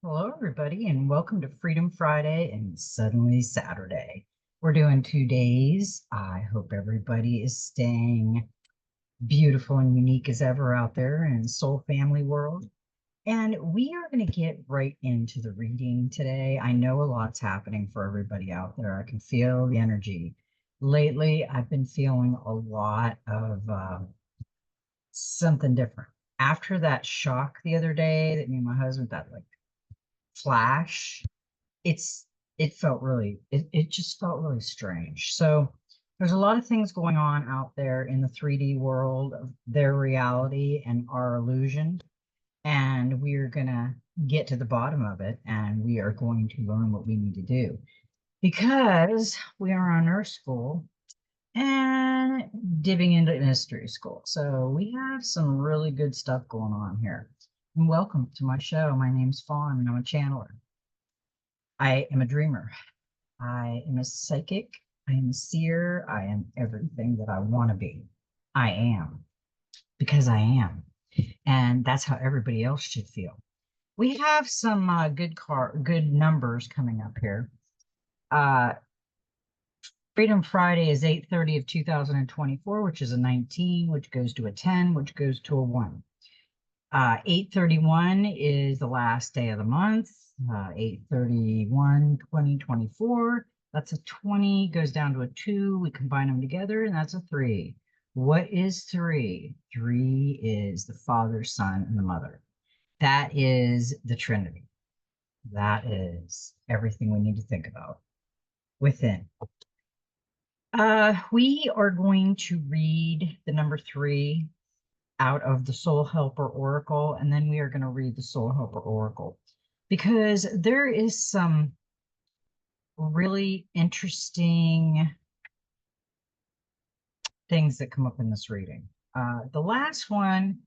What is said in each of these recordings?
Hello, everybody, and welcome to Freedom Friday and Suddenly Saturday. We're doing 2 days. I hope everybody is staying beautiful and unique as ever out there in Soul Family world. And we are going to get right into the reading today. I know a lot's happening for everybody out there. I can feel the energy. Lately, I've been feeling a lot of something different. After that shock the other day that me and my husband, that like flash, it's it just felt really strange. So there's a lot of things going on out there in the 3D world of their reality and our illusion, and we're gonna get to the bottom of it, and we are going to learn what we need to do because we are on Earth School and dipping into mystery school. So we have some really good stuff going on here. And welcome to my show. My name's Fawn, and I'm a channeler. I am a dreamer. I am a psychic. I am a seer. I am everything that I want to be. I am because I am. And that's how everybody else should feel. We have some good numbers coming up here. Uh, Freedom Friday is 8:30 of 2024, which is a 19, which goes to a 10, which goes to a 1. 8/31 is the last day of the month. 8/31, 2024. That's a 20, goes down to a 2. We combine them together, and that's a 3. What is 3? 3 is the Father, Son, and the Mother. That is the Trinity. That is everything we need to think about within. We are going to read the number 3 out of the Soul Helper Oracle, and then we are going to read the Soul Helper Oracle because there is some really interesting things that come up in this reading. The last one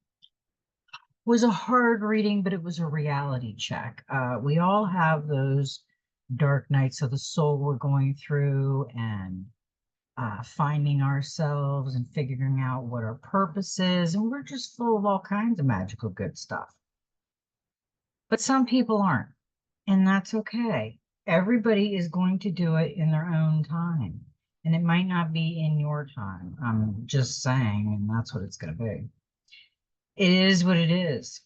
was a hard reading, but it was a reality check. We all have those dark nights of the soul we're going through and finding ourselves and figuring out what our purpose is. And we're just full of all kinds of magical good stuff. But some people aren't, and that's okay. Everybody is going to do it in their own time, and it might not be in your time. I'm just saying, and that's what it's going to be. It is what it is.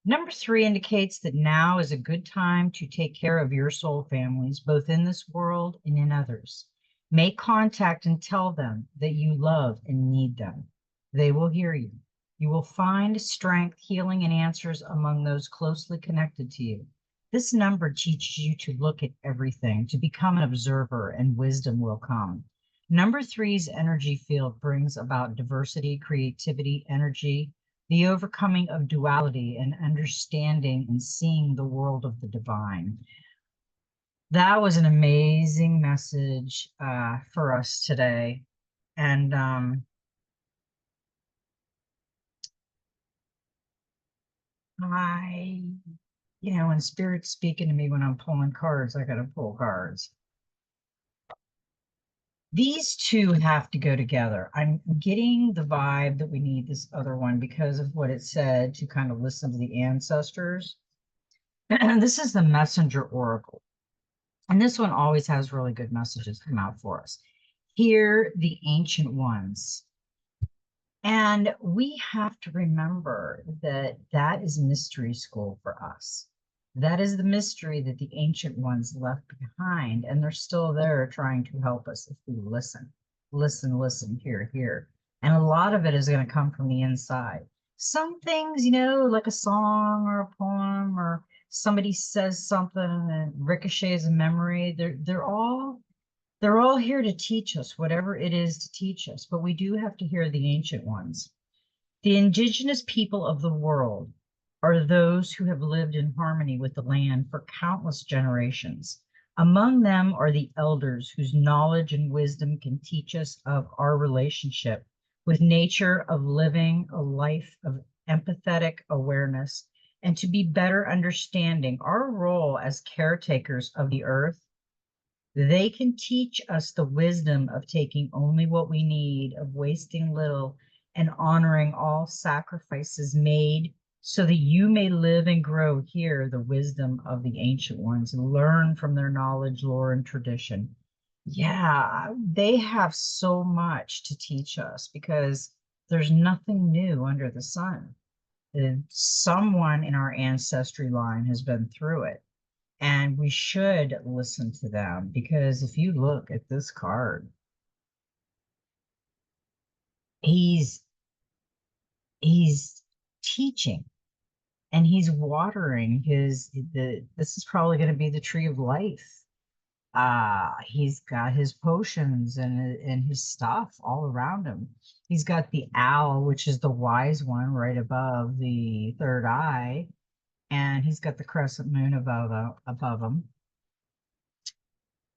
Number 3 indicates that now is a good time to take care of your soul families, both in this world and in others. Make contact and tell them that you love and need them. They will hear you. You will find strength, healing, and answers among those closely connected to you. This number teaches you to look at everything, to become an observer, and wisdom will come. Number 3's energy field brings about diversity, creativity, energy, the overcoming of duality, and understanding and seeing the world of the divine. That was an amazing message for us today. And when Spirit's speaking to me when I'm pulling cards, I got to pull cards. These two have to go together. I'm getting the vibe that we need this other one because of what it said to kind of listen to the ancestors. This is the Messenger Oracle. And this one always has really good messages come out for us. Hear the ancient ones. And we have to remember that that is mystery school for us. That is the mystery that the ancient ones left behind, and they're still there trying to help us if we listen, listen, hear. And a lot of it is going to come from the inside. Some things, like a song or a poem or somebody says something and ricochets a memory, they're all here to teach us whatever it is to teach us, but we do have to hear the ancient ones. The indigenous people of the world are those who have lived in harmony with the land for countless generations. Among them are the elders whose knowledge and wisdom can teach us of our relationship with nature, of living a life of empathetic awareness, and to be better understanding our role as caretakers of the earth. They can teach us the wisdom of taking only what we need, of wasting little, and honoring all sacrifices made so that you may live and grow here the wisdom of the ancient ones, learn from their knowledge, lore, and tradition. Yeah, they have so much to teach us because there's nothing new under the sun. Someone in our ancestry line has been through it, and we should listen to them because if you look at this card, he's he's teaching and he's watering this is probably going to be the tree of life. He's got his potions and his stuff all around him. He's got the owl, which is the wise one, right above the third eye, and he's got the crescent moon above him.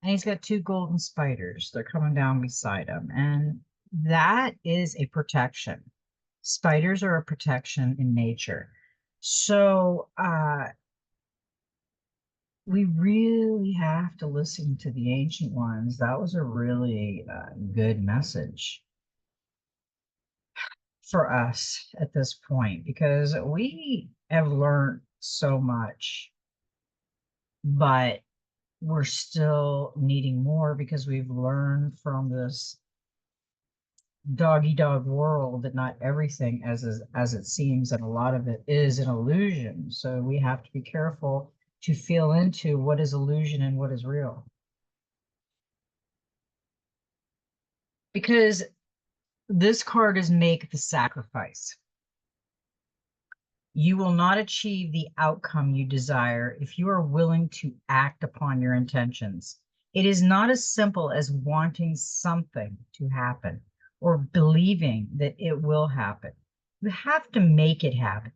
And he's got two golden spiders. They're coming down beside him, and that is a protection. Spiders are a protection in nature. So we really have to listen to the ancient ones. That was a really good message for us at this point because we have learned so much, but we're still needing more because we've learned from this doggy dog world that not everything as it seems, and a lot of it is an illusion. So we have to be careful to feel into what is illusion and what is real. Because this card is make the sacrifice. You will not achieve the outcome you desire if you are willing to act upon your intentions. It is not as simple as wanting something to happen or believing that it will happen. You have to make it happen.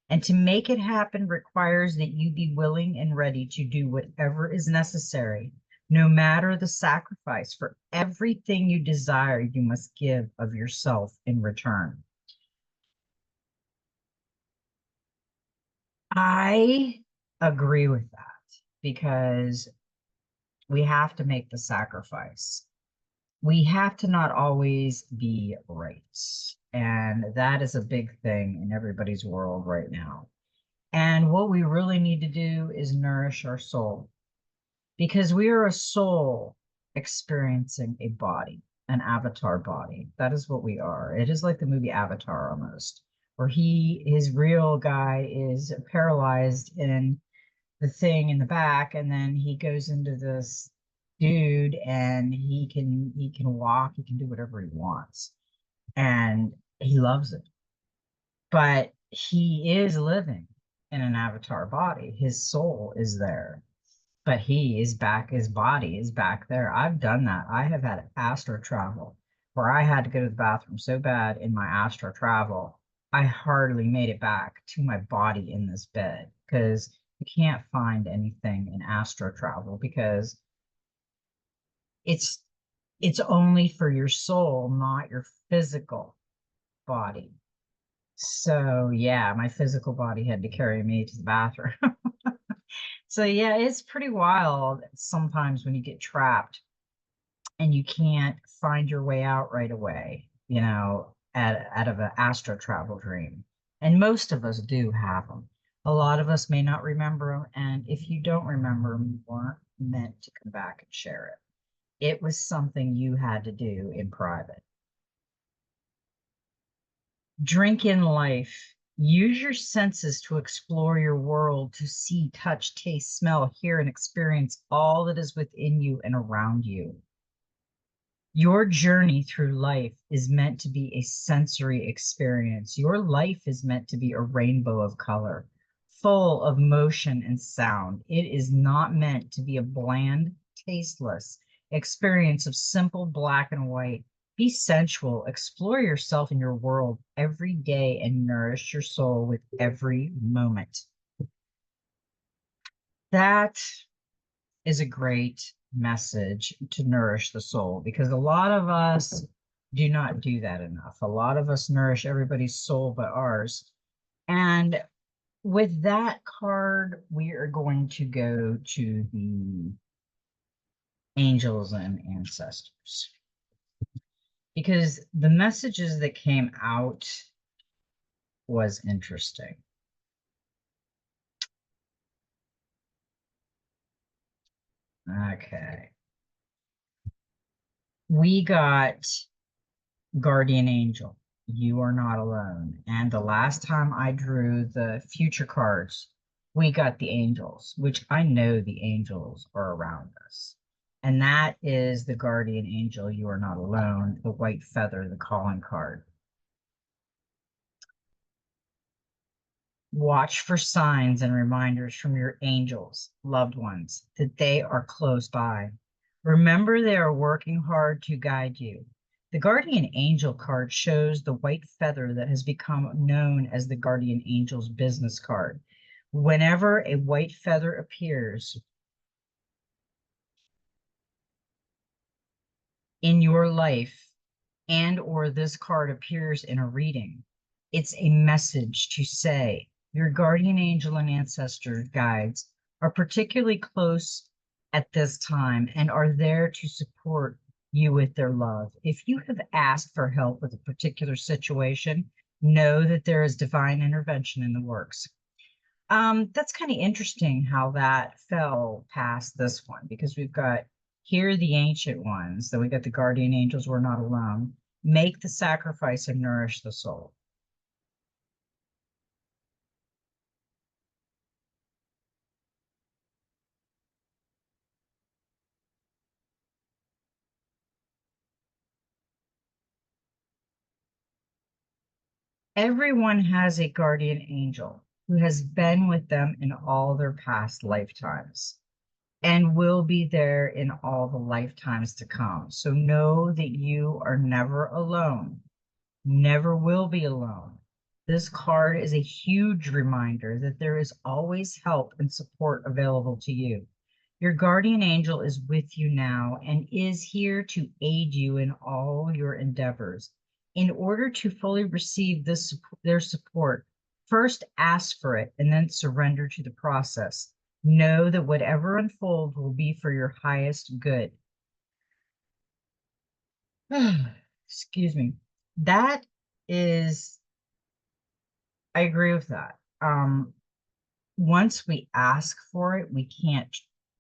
And to make it happen requires that you be willing and ready to do whatever is necessary, no matter the sacrifice. For everything you desire, you must give of yourself in return. I agree with that because we have to make the sacrifice. We have to not always be right. And that is a big thing in everybody's world right now. And what we really need to do is nourish our soul because we are a soul experiencing a body, an avatar body. That is what we are. It is like the movie Avatar almost, where his real guy is paralyzed in the thing in the back, and then he goes into this dude and he can walk, he can do whatever he wants, and he loves it. But he is living in an avatar body. His soul is there, but he is back. His body is back there. I've done that. I have had astral travel where I had to go to the bathroom so bad in my astral travel. I hardly made it back to my body in this bed because you can't find anything in astral travel because it's it's only for your soul, not your physical body. So yeah, my physical body had to carry me to the bathroom. So yeah, it's pretty wild sometimes when you get trapped and you can't find your way out right away, out of an astral travel dream. And most of us do have them. A lot of us may not remember them, and if you don't remember them, you weren't meant to come back and share it. It was something you had to do in private. Drink in life. Use your senses to explore your world, to see, touch, taste, smell, hear, and experience all that is within you and around you. Your journey through life is meant to be a sensory experience. Your life is meant to be a rainbow of color, full of motion and sound. It is not meant to be a bland, tasteless experience of simple black and white. Be sensual, explore yourself in your world every day, and nourish your soul with every moment. That is a great message to nourish the soul because a lot of us do not do that enough. A lot of us nourish everybody's soul but ours. And with that card, we are going to go to the angels and ancestors because the messages that came out was interesting. Okay. We got Guardian Angel. You are not alone. And the last time I drew the future cards, we got the angels, which I know the angels are around us. And that is the Guardian Angel. You are not alone. The white feather, the calling card. Watch for signs and reminders from your angels, loved ones, that they are close by. Remember, they are working hard to guide you. The Guardian Angel card shows the white feather that has become known as the Guardian Angel's business card. Whenever a white feather appears in your life, and or this card appears in a reading, it's a message to say your guardian angel and ancestor guides are particularly close at this time and are there to support you with their love. If you have asked for help with a particular situation, know that there is divine intervention in the works. That's kind of interesting how that fell past this one because we've got here the ancient ones, so we got the guardian angels, we're not alone. Make the sacrifice and nourish the soul. Everyone has a guardian angel who has been with them in all their past lifetimes and will be there in all the lifetimes to come. So know that you are never alone, never will be alone. This card is a huge reminder that there is always help and support available to you. Your guardian angel is with you now and is here to aid you in all your endeavors. In order to fully receive their support, first ask for it and then surrender to the process. Know that whatever unfolds will be for your highest good. Excuse me. That is, I agree with that. Once we ask for it, we can't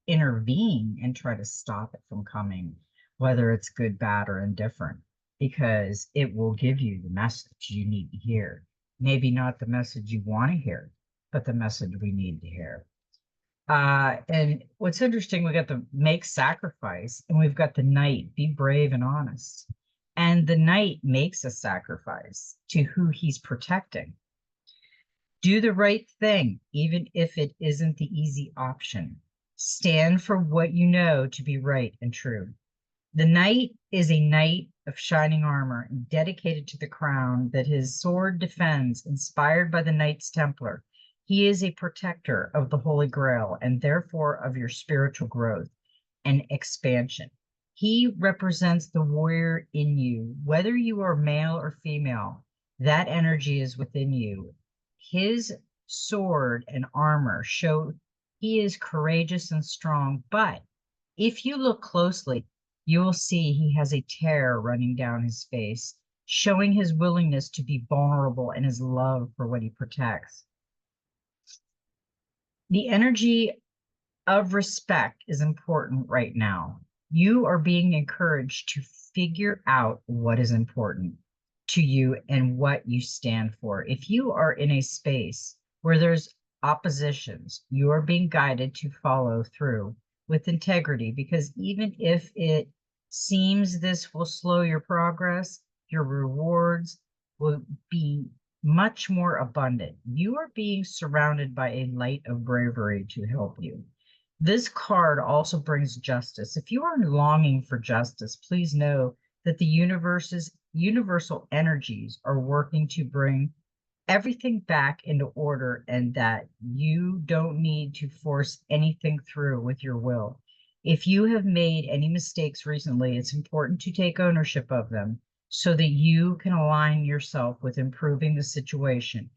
intervene and try to stop it from coming, whether it's good, bad, or indifferent, because it will give you the message you need to hear. Maybe not the message you want to hear, but the message we need to hear. And what's interesting, we got the make sacrifice, and we've got the knight, be brave and honest. And the knight makes a sacrifice to who he's protecting. Do the right thing, even if it isn't the easy option. Stand for what you know to be right and true. The knight is a knight of shining armor, dedicated to the crown that his sword defends, inspired by the Knights Templar. He is a protector of the Holy Grail and therefore of your spiritual growth and expansion. He represents the warrior in you, whether you are male or female, that energy is within you. His sword and armor show he is courageous and strong, but if you look closely, you will see he has a tear running down his face, showing his willingness to be vulnerable and his love for what he protects. The energy of respect is important right now. You are being encouraged to figure out what is important to you and what you stand for. If you are in a space where there's oppositions, you are being guided to follow through with integrity because even if it seems this will slow your progress, your rewards will be much more abundant. You are being surrounded by a light of bravery to help you. This card also brings justice. If you are longing for justice, please know that the universe's universal energies are working to bring everything back into order and that you don't need to force anything through with your will. If you have made any mistakes recently, it's important to take ownership of them so that you can align yourself with improving the situation.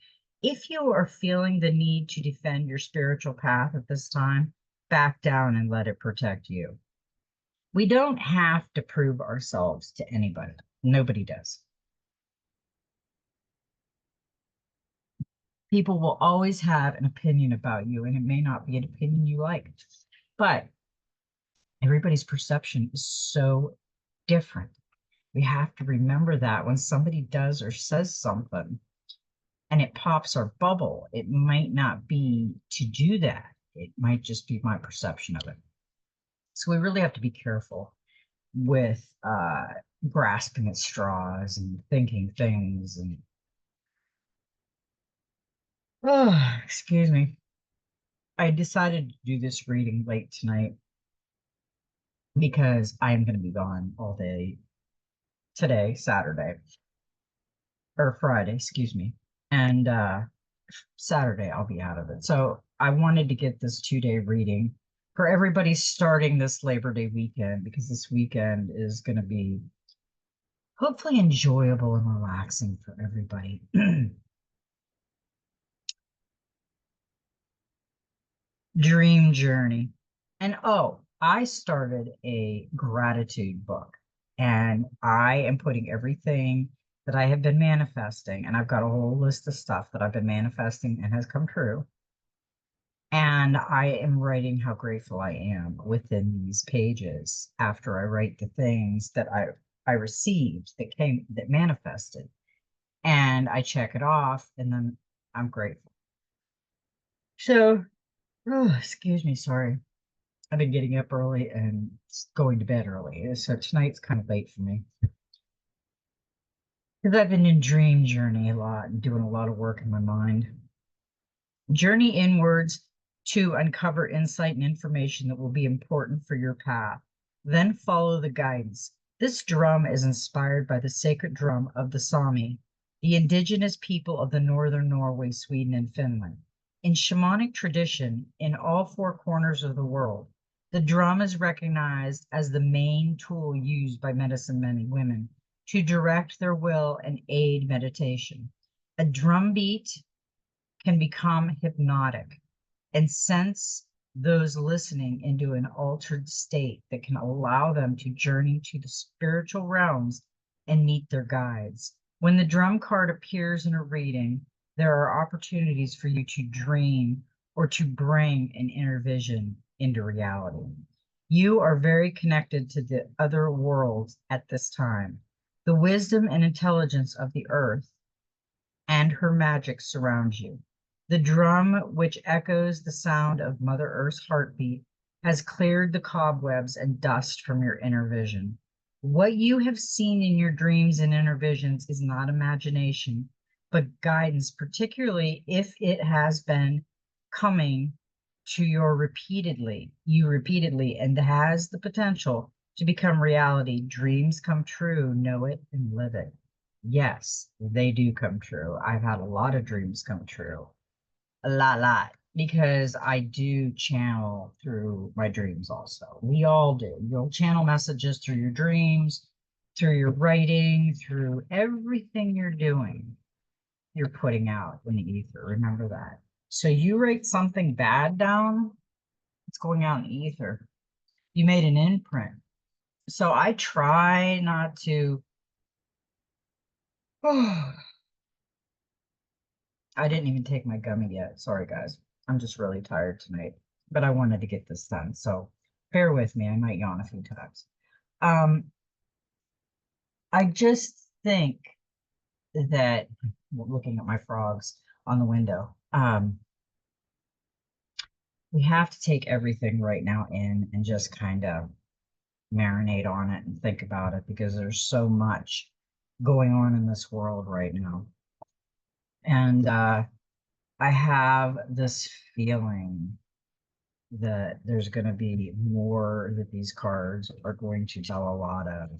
If you are feeling the need to defend your spiritual path at this time, back down and let it protect you. We don't have to prove ourselves to anybody. Nobody does. People will always have an opinion about you, and it may not be an opinion you like. But Everybody's perception is so different. We have to remember that when somebody does or says something and it pops our bubble, it might not be to do that. It might just be my perception of it. So we really have to be careful with grasping at straws and thinking things. And oh, excuse me. I decided to do this reading late tonight because I am going to be gone all day today, Saturday, or Friday, excuse me. And Saturday I'll be out of it. So I wanted to get this 2-day reading for everybody starting this Labor Day weekend, because this weekend is going to be hopefully enjoyable and relaxing for everybody. Dream journey. And oh, I started a gratitude book, and I am putting everything that I have been manifesting, and I've got a whole list of stuff that I've been manifesting and has come true. And I am writing how grateful I am within these pages after I write the things that I received, that manifested, and I check it off, and then I'm grateful. So, oh, excuse me, sorry. I've been getting up early and going to bed early. So tonight's kind of late for me because I've been in dream journey a lot and doing a lot of work in my mind. Journey inwards to uncover insight and information that will be important for your path. Then follow the guidance. This drum is inspired by the sacred drum of the Sami, the indigenous people of the northern Norway, Sweden, and Finland. In shamanic tradition, in all four corners of the world, the drum is recognized as the main tool used by medicine men and women to direct their will and aid meditation. A drum beat can become hypnotic and sense those listening into an altered state that can allow them to journey to the spiritual realms and meet their guides. When the drum card appears in a reading, there are opportunities for you to dream or to bring an inner vision into reality. You are very connected to the other worlds at this time. The wisdom and intelligence of the earth and her magic surround you. The drum, which echoes the sound of Mother Earth's heartbeat, has cleared the cobwebs and dust from your inner vision. What you have seen in your dreams and inner visions is not imagination, but guidance, particularly if it has been coming to you repeatedly, and has the potential to become reality. Dreams come true, know it and live it. Yes, they do come true. I've had a lot of dreams come true. A lot, because I do channel through my dreams also. We all do. You'll channel messages through your dreams, through your writing, through everything you're doing. You're putting out in the ether. Remember that. So you write something bad down, it's going out in the ether. You made an imprint. So I try not to. Oh, I didn't even take my gummy yet. Sorry, guys. I'm just really tired tonight, but I wanted to get this done. So bear with me. I might yawn a few times. Um, I just think that looking at my frogs on the window, we have to take everything right now in and just kind of marinate on it and think about it, because there's so much going on in this world right now. And I have this feeling that there's going to be more that these cards are going to tell a lot of.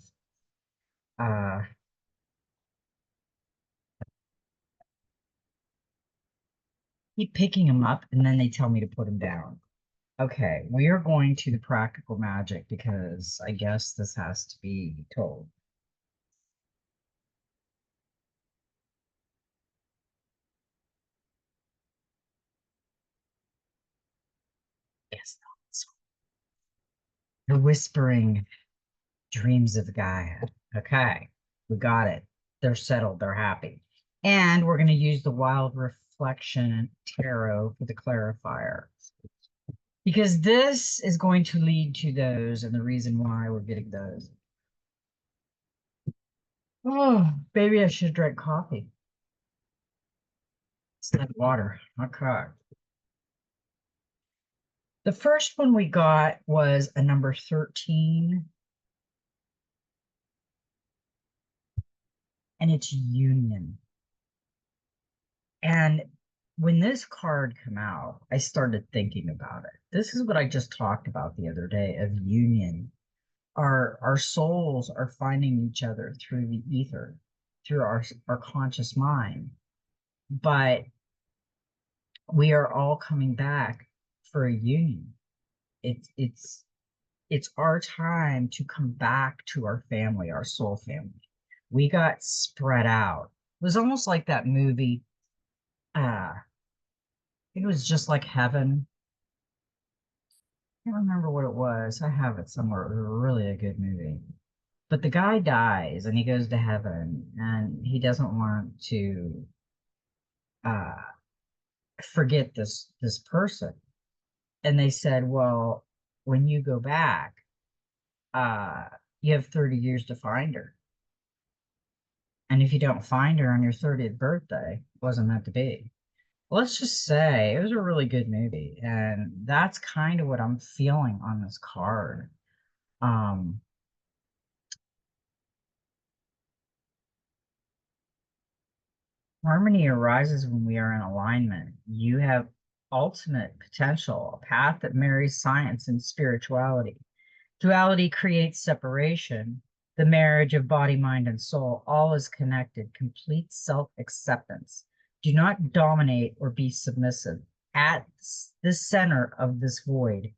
Keep picking them up and then they tell me to put them down. Okay, we are going to the practical magic because I guess this has to be told. Yes, the whispering dreams of Gaia. Okay, we got it. They're settled, they're happy. And we're going to use the Wild Reflection Tarot for the clarifier. because this is going to lead to those and the reason why we're getting those. Oh, maybe I should drink coffee. It's like water, okay. The first one we got was a number 13, and it's union. And when this card came out, I started thinking about it. This is what I just talked about the other day of union. Our souls are finding each other through the ether, through our conscious mind. But we are all coming back for a union. It's our time to come back to our family, our soul family. We got spread out. It was almost like that movie. I think it was Just Like Heaven. I can't remember what it was. I have it somewhere. It was really a good movie. But the guy dies and he goes to heaven and he doesn't want to uh, forget this person. And they said, well, when you go back, uh, you have 30 years to find her. And if you don't find her on your 30th birthday, it wasn't meant to be. Let's just say it was a really good movie. And that's kind of what I'm feeling on this card. Um, Harmony arises when we are in alignment. You have ultimate potential, a path that marries science and spirituality. Duality creates separation. The marriage of body, mind, and soul, all is connected, complete self acceptance. Do not dominate or be submissive. At the center of this void,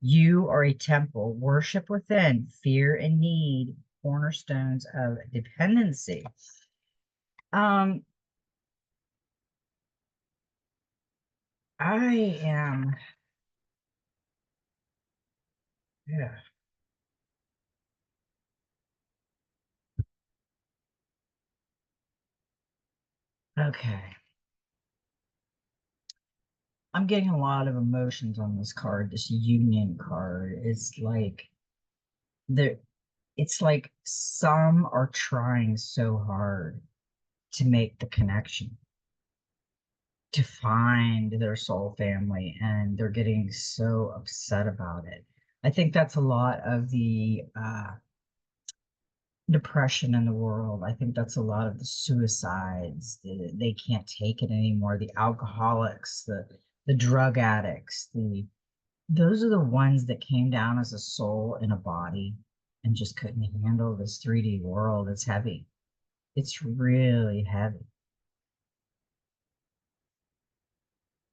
you are a temple, worship within, fear and need, cornerstones of dependency. Um, I am, yeah, okay. I'm getting a lot of emotions on this card, this union card. The it's like some are trying so hard to make the connection, to find their soul family, and they're getting so upset about it. I think that's a lot of the depression in the world. I think that's a lot of the suicides. They can't take it anymore. The alcoholics, the drug addicts, those are the ones that came down as a soul in a body and just couldn't handle this 3D world. It's heavy. It's really heavy.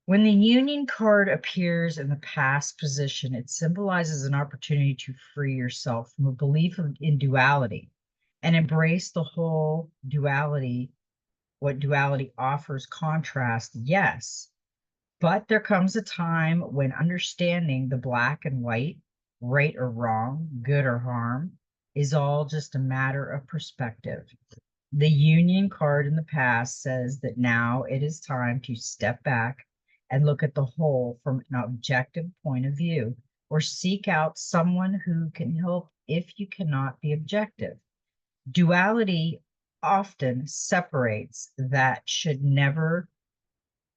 When the Union card appears in the past position, it symbolizes an opportunity to free yourself from a belief in duality and embrace the whole duality, what duality offers contrast, yes. But there comes a time when understanding the black and white, right or wrong, good or harm, is all just a matter of perspective. The Union card in the past says that now it is time to step back and look at the whole from an objective point of view, or seek out someone who can help if you cannot be objective. Duality often separates that should never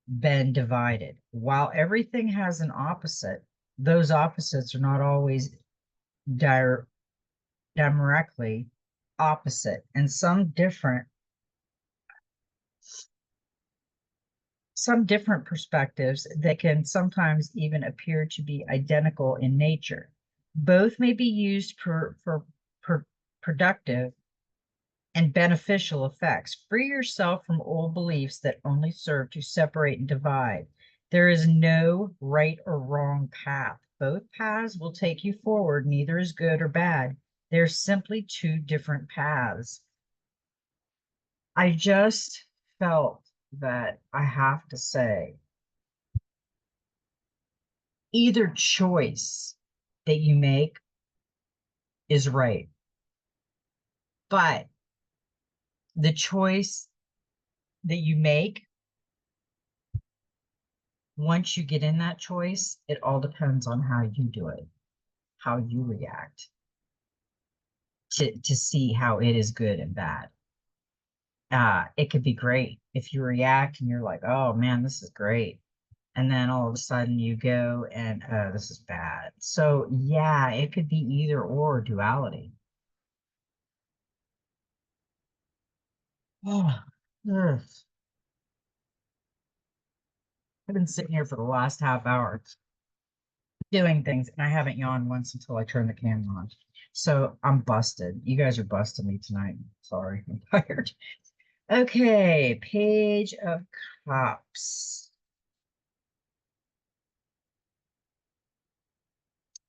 been divided. While everything has an opposite, those opposites are not always directly opposite, and some different perspectives that can sometimes even appear to be identical in nature. Both may be used for productive and beneficial effects. Free yourself from old beliefs that only serve to separate and divide. There is no right or wrong path. Both paths will take you forward. Neither is good or bad. They're simply two different paths. I just felt that I have to say either choice that you make is right, but the choice that you make once you get in that choice, it all depends on how you do it, how you react to see how it is good and bad. It could be great if you react and you're like, oh man, this is great. And then all of a sudden you go and this is bad. So yeah, it could be either or duality. Oh, ugh. I've been sitting here for the last half hour doing things, and I haven't yawned once until I turned the camera on. So I'm busted. You guys are busting me tonight. Sorry, I'm tired. Okay, Page of Cups.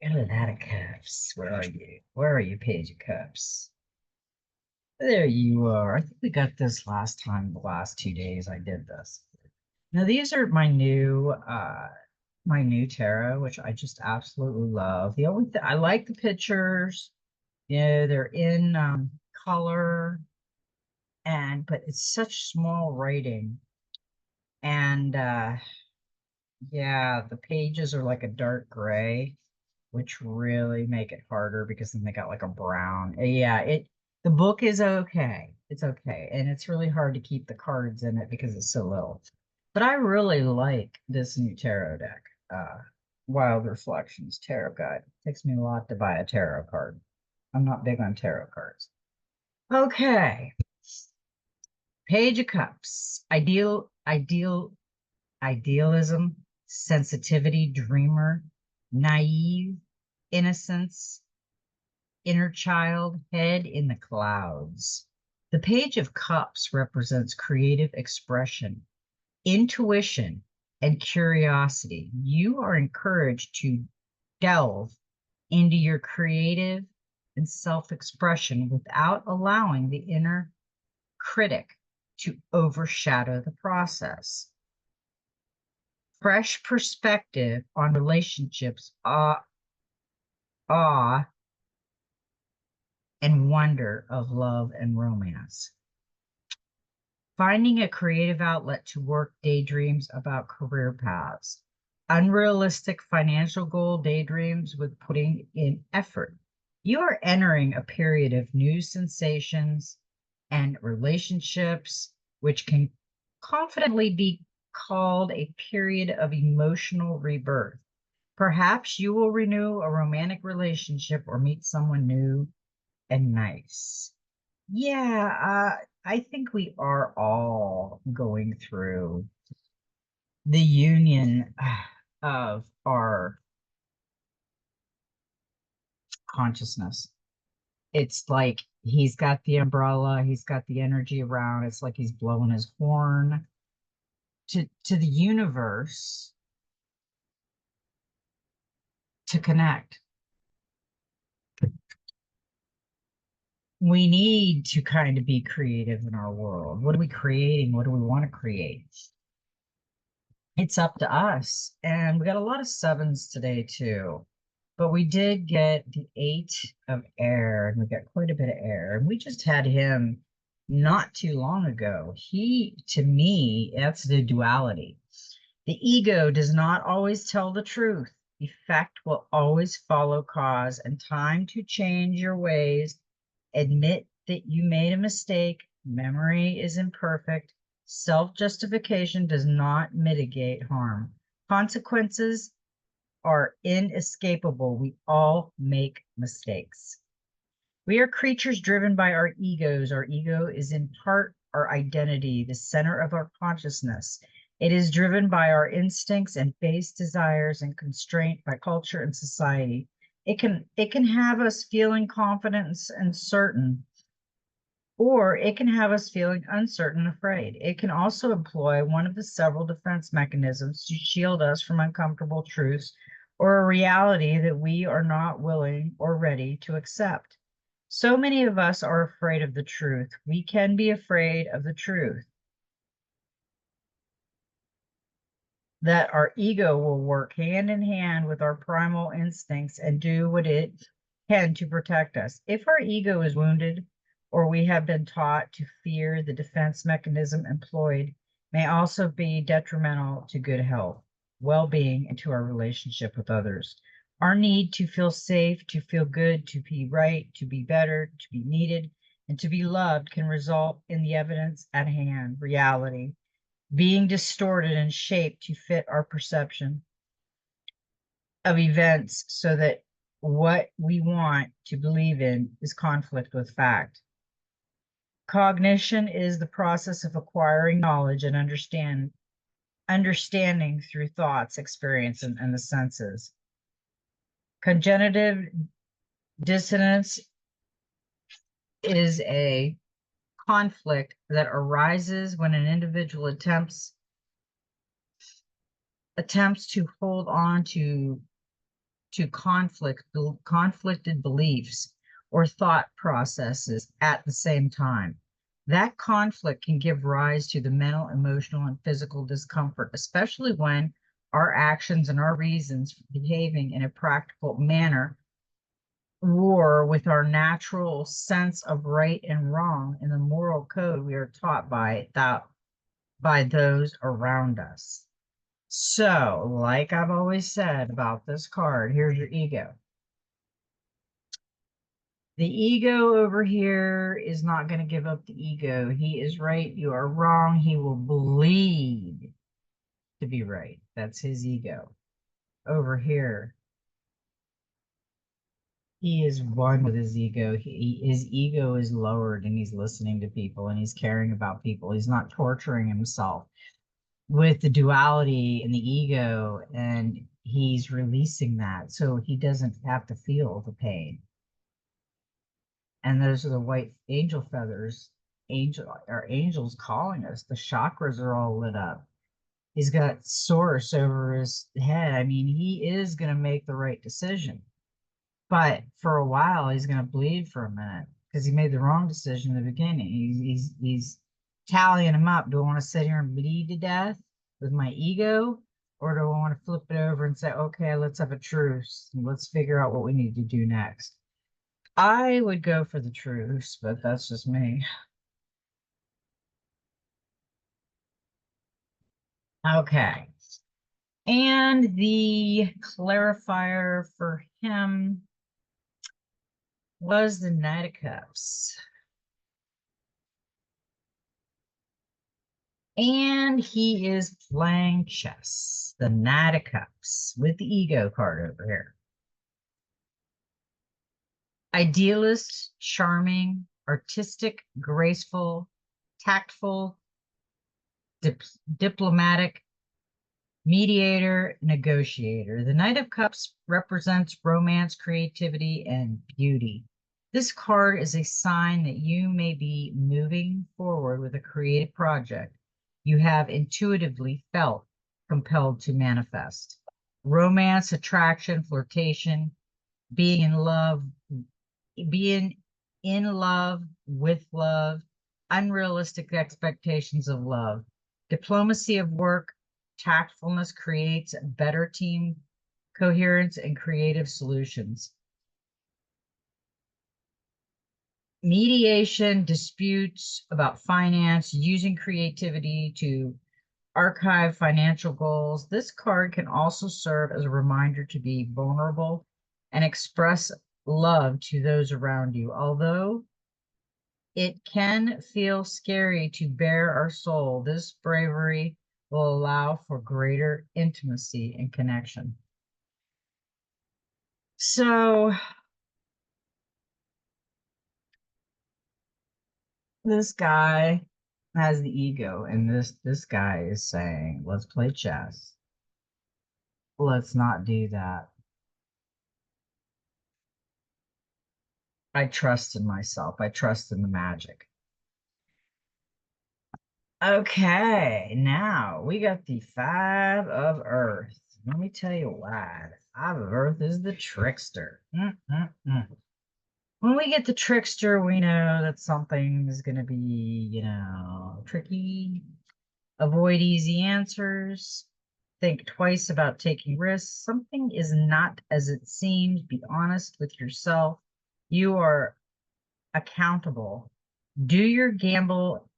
Get that of Cups. Where are you? Where are you, Page of Cups? There you are. I think we got this last time, the last 2 days I did this. Now these are my new tarot, which I just absolutely love. The only thing I like the pictures, they're in color, and but it's such small writing. And yeah, the pages are like a dark gray, which really make it harder because then they got like a brown. Yeah, the book is okay. It's okay. And it's really hard to keep the cards in it because it's so little. But I really like this new tarot deck. Wild Reflections Tarot Guide. It takes me a lot to buy a tarot card. I'm not big on tarot cards. Okay. Page of Cups. Idealism, sensitivity, dreamer, naive, innocence, inner child, head in the clouds. The Page of Cups represents creative expression, intuition, and curiosity. You are encouraged to delve into your creative and self-expression without allowing the inner critic to overshadow the process. Fresh perspective on relationships, awe and wonder of love and romance. Finding a creative outlet to work daydreams about career paths. Unrealistic financial goal daydreams with putting in effort. You are entering a period of new sensations and relationships, which can confidently be called a period of emotional rebirth. Perhaps you will renew a romantic relationship or meet someone new and nice. Yeah, I think we are all going through the union of our consciousness. It's like he's got the umbrella, he's got the energy around. It's like he's blowing his horn to the universe to connect. We need to kind of be creative in our world. What are we creating? What do we want to create? It's up to us. And we got a lot of sevens today too. But we did get the 8 of air, and we got quite a bit of air. And we just had him not too long ago. To me, that's the duality. The ego does not always tell the truth. Effect will always follow cause, and time to change your ways. Admit that you made a mistake. Memory is imperfect. Self-justification does not mitigate harm. Consequences are inescapable. We all make mistakes. We are creatures driven by our egos. Our ego is in part our identity, the center of our consciousness. It is driven by our instincts and base desires and constrained by culture and society. It can have us feeling confident and certain, or it can have us feeling uncertain and afraid. It can also employ one of the several defense mechanisms to shield us from uncomfortable truths or a reality that we are not willing or ready to accept. So many of us are afraid of the truth. We can be afraid of the truth that our ego will work hand in hand with our primal instincts and do what it can to protect us. If our ego is wounded, or we have been taught to fear, the defense mechanism employed may also be detrimental to good health. well-being, and to our relationship with others. Our need to feel safe, to feel good, to be right, to be better, to be needed, and to be loved can result in the evidence at hand, reality, being distorted and shaped to fit our perception of events so that what we want to believe in is conflict with fact. Cognition is the process of acquiring knowledge and understanding through thoughts, experience, and the senses. Cognitive dissonance is a conflict that arises when an individual attempts to hold on to conflicted beliefs or thought processes at the same time. That conflict can give rise to the mental, emotional, and physical discomfort, especially when our actions and our reasons for behaving in a practical manner war with our natural sense of right and wrong in the moral code we are taught by those around us. So, like I've always said about this card, here's your ego. The ego over here is not going to give up the ego. He is right. You are wrong. He will bleed to be right. That's his ego. Over here, he is one with his ego. His ego is lowered and he's listening to people and he's caring about people. He's not torturing himself with the duality and the ego, and he's releasing that so he doesn't have to feel the pain. And those are the white angel feathers. Our angels calling us. The chakras are all lit up. He's got source over his head. I mean, he is going to make the right decision. But for a while, he's going to bleed for a minute because he made the wrong decision in the beginning. He's tallying them up. Do I want to sit here and bleed to death with my ego? Or do I want to flip it over and say, okay, let's have a truce and let's figure out what we need to do next? I would go for the truce, but that's just me. Okay. And the clarifier for him was the Knight of Cups. And he is playing chess, the Knight of Cups, with the ego card over here. Idealist, charming, artistic, graceful, tactful, diplomatic, mediator, negotiator. The Knight of Cups represents romance, creativity, and beauty. This card is a sign that you may be moving forward with a creative project you have intuitively felt compelled to manifest. Romance, attraction, flirtation, being in love with love, unrealistic expectations of love. Diplomacy of work, tactfulness creates better team coherence and creative solutions. Mediation, disputes about finance, using creativity to archive financial goals. This card can also serve as a reminder to be vulnerable and express love to those around you. Although it can feel scary to bare our soul, this bravery will allow for greater intimacy and connection. So this guy has the ego, and this guy is saying, let's play chess. Let's not do that. I trust in myself. I trust in the magic. Okay, now we got the Five of Earth. Let me tell you why. The Five of Earth is the trickster. When we get the trickster, we know that something is going to be, tricky. Avoid easy answers. Think twice about taking risks. Something is not as it seems. Be honest with yourself. You are accountable. Do you gamble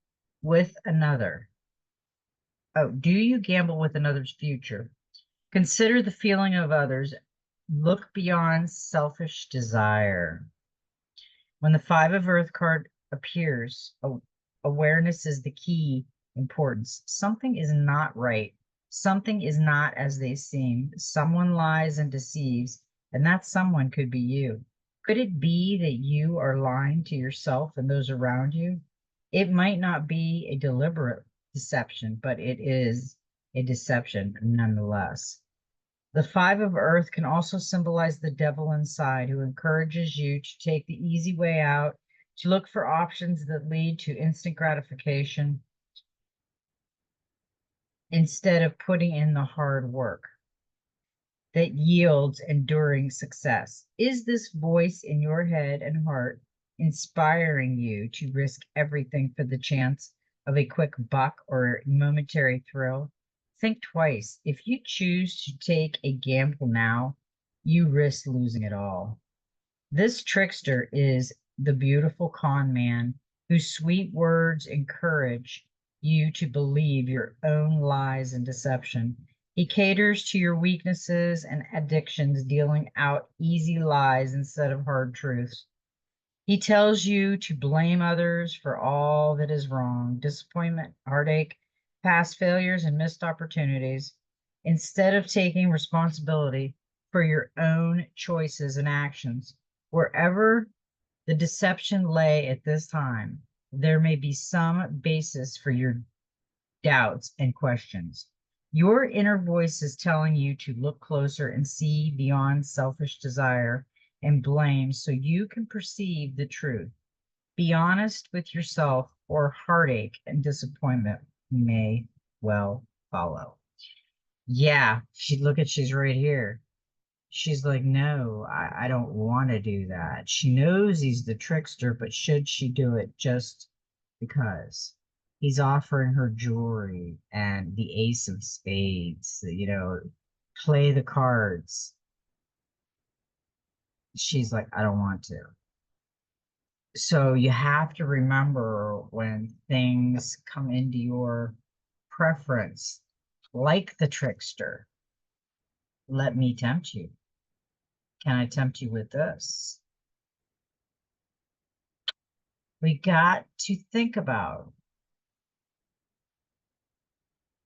with another? Oh, do you gamble with another's future? Consider the feeling of others. Look beyond selfish desire. When the Five of Earth card appears, awareness is the key importance. Something is not right. Something is not as they seem. Someone lies and deceives, and that someone could be you. Could it be that you are lying to yourself and those around you? It might not be a deliberate deception, but it is a deception nonetheless. The Five of Earth can also symbolize the devil inside who encourages you to take the easy way out, to look for options that lead to instant gratification instead of putting in the hard work that yields enduring success. Is this voice in your head and heart inspiring you to risk everything for the chance of a quick buck or momentary thrill? Think twice. If you choose to take a gamble now, you risk losing it all. This trickster is the beautiful con man whose sweet words encourage you to believe your own lies and deception. He caters to your weaknesses and addictions, dealing out easy lies instead of hard truths. He tells you to blame others for all that is wrong, disappointment, heartache, past failures, and missed opportunities, instead of taking responsibility for your own choices and actions. Wherever the deception lay at this time, there may be some basis for your doubts and questions. Your inner voice is telling you to look closer and see beyond selfish desire and blame so you can perceive the truth. Be honest with yourself, or heartache and disappointment may well follow. Yeah, she's right here. She's like, no, I don't want to do that. She knows he's the trickster, but should she do it just because? He's offering her jewelry and the ace of spades, play the cards. She's like, I don't want to. So you have to remember when things come into your preference, like the trickster, let me tempt you. Can I tempt you with this? We got to think about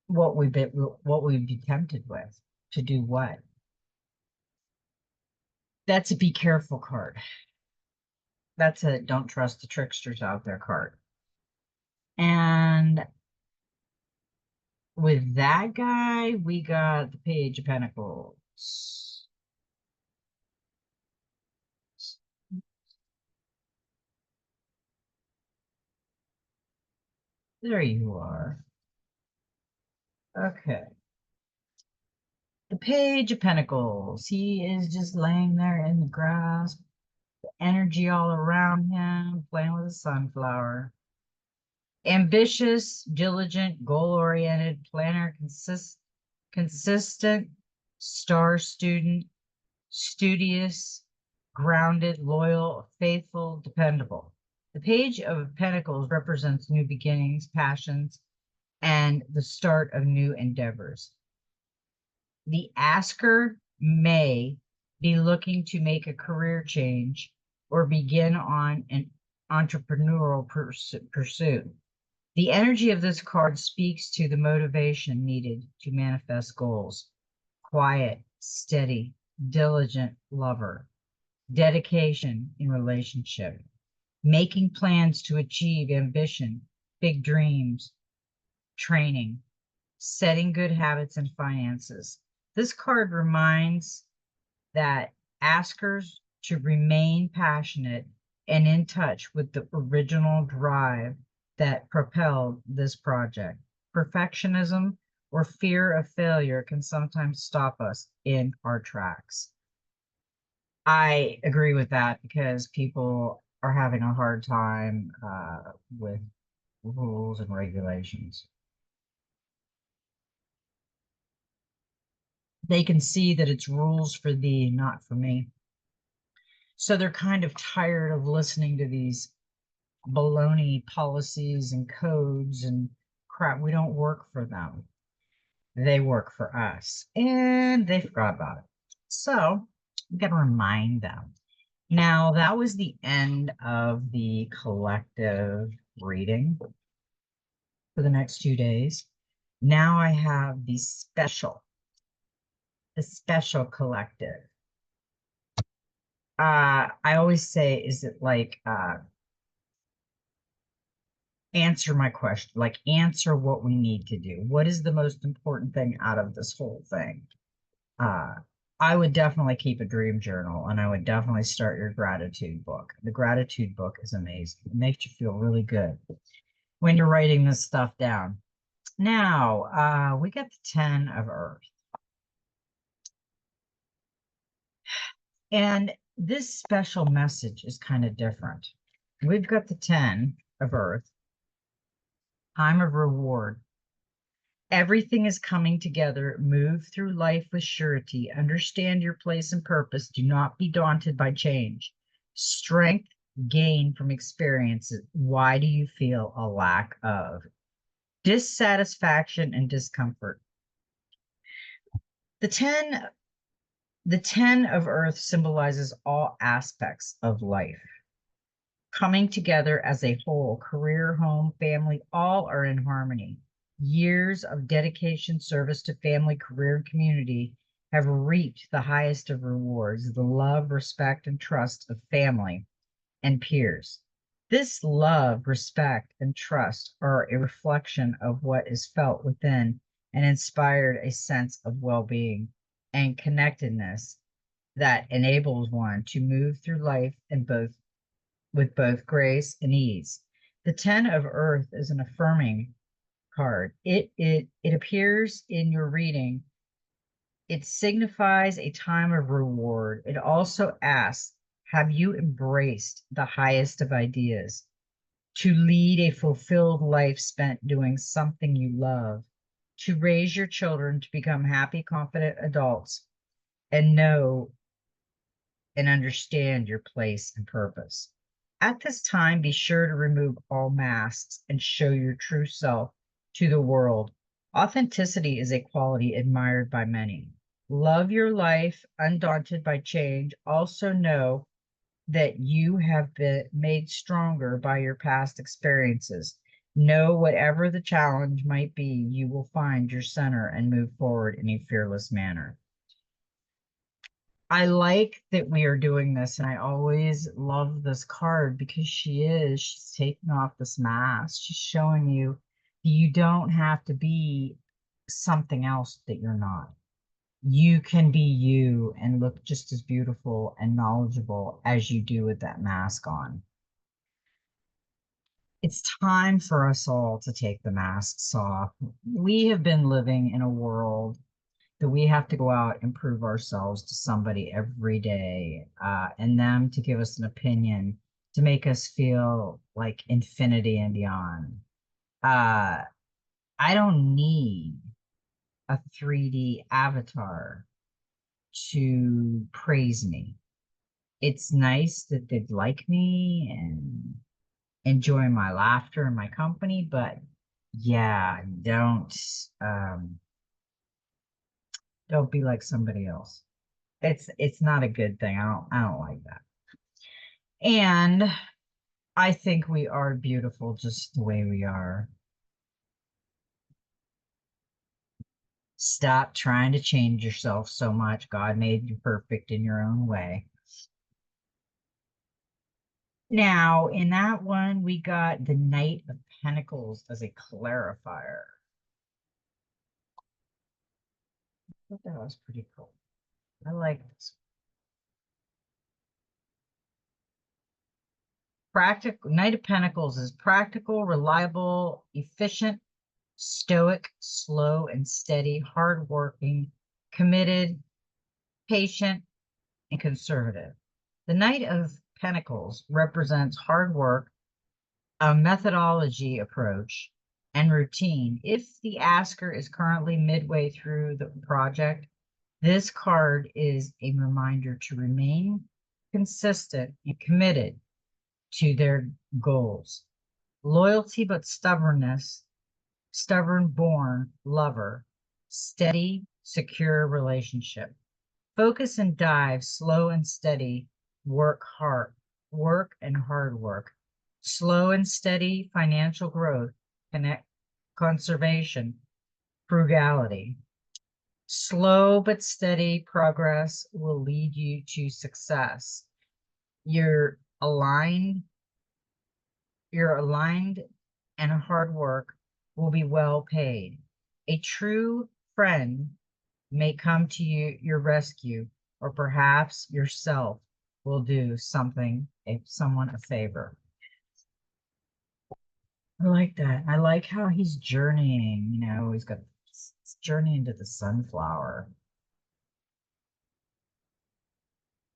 what we'd be tempted with to do what. That's a be careful card. That's a don't trust the tricksters out there card. And with that guy, we got the Page of Pentacles. There you are. Okay. The Page of Pentacles. He is just laying there in the grass, the energy all around him, playing with a sunflower. Ambitious, diligent, goal-oriented, planner, consistent, star student, studious, grounded, loyal, faithful, dependable. The Page of Pentacles represents new beginnings, passions, and the start of new endeavors. The asker may be looking to make a career change or begin on an entrepreneurial pursuit. The energy of this card speaks to the motivation needed to manifest goals. Quiet, steady, diligent lover. Dedication in relationship. Making plans to achieve ambition, big dreams, training. Setting good habits and finances. This card reminds that askers to remain passionate and in touch with the original drive that propelled this project. Perfectionism or fear of failure can sometimes stop us in our tracks. I agree with that because people are having a hard time with rules and regulations. They can see that it's rules for thee, not for me. So they're kind of tired of listening to these baloney policies and codes and crap. We don't work for them. they work for us, and they forgot about it. So we got to remind them. Now, that was the end of the collective reading for the next 2 days. Now I have the special collective. I always say, is it like answer my question, like answer what we need to do. What is the most important thing out of this whole thing? Uh, I would definitely keep a dream journal, and I would definitely start your gratitude book. The gratitude book is amazing. It makes you feel really good when you're writing this stuff down. Now, we got the 10 of Earth. And this special message is kind of different. We've got the 10 of Earth, time of reward. Everything is coming together. Move through life with surety. Understand your place and purpose. Do not be daunted by change. Strength gained from experiences. Why do you feel a lack of? Dissatisfaction and discomfort. The 10, the 10 of Earth symbolizes all aspects of life. Coming together as a whole, career, home, family, all are in harmony. Years of dedication, service to family, career, and community have reaped the highest of rewards, the love, respect, and trust of family and peers. This love, respect, and trust are a reflection of what is felt within and inspired a sense of well-being and connectedness that enables one to move through life with both grace and ease. The 10 of Earth is an affirming card. It appears in your reading. It signifies a time of reward. It also asks, have you embraced the highest of ideas? To lead a fulfilled life spent doing something you love, to raise your children to become happy, confident adults, and know and understand your place and purpose. At this time, be sure to remove all masks and show your true self to the world. Authenticity is a quality admired by many. Love your life, undaunted by change. Also know that you have been made stronger by your past experiences. Know whatever the challenge might be, you will find your center and move forward in a fearless manner. I like that we are doing this, and I always love this card because she's taking off this mask. She's showing you don't have to be something else that you're not. You can be you and look just as beautiful and knowledgeable as you do with that mask on. It's time for us all to take the masks off. We have been living in a world that we have to go out and prove ourselves to somebody every day, and them to give us an opinion to make us feel like infinity and beyond. I don't need a 3D avatar to praise me. It's nice that they'd like me and enjoy my laughter and my company, but yeah, um, don't be like somebody else. It's not a good thing. I don't like that. And I think we are beautiful just the way we are. Stop trying to change yourself so much. God made you perfect in your own way. Now, in that one, we got the Knight of Pentacles as a clarifier. I thought that was pretty cool. I like this. Practical Knight of Pentacles is practical, reliable, efficient, stoic, slow and steady, hardworking, committed, patient, and conservative. The Knight of Pentacles represents hard work, a methodology approach, and routine. If the asker is currently midway through the project, this card is a reminder to remain consistent and committed to their goals. Loyalty but stubbornness, stubborn born lover, steady, secure relationship. Focus and dive, slow and steady, work and hard work. Slow and steady financial growth, connect, conservation, frugality. Slow but steady progress will lead you to success. You're aligned, you're aligned, and hard work will be well paid. A true friend may come to your rescue, or perhaps yourself will do someone a favor. I like that. I like how he's journeying, he's got this journey into the sunflower.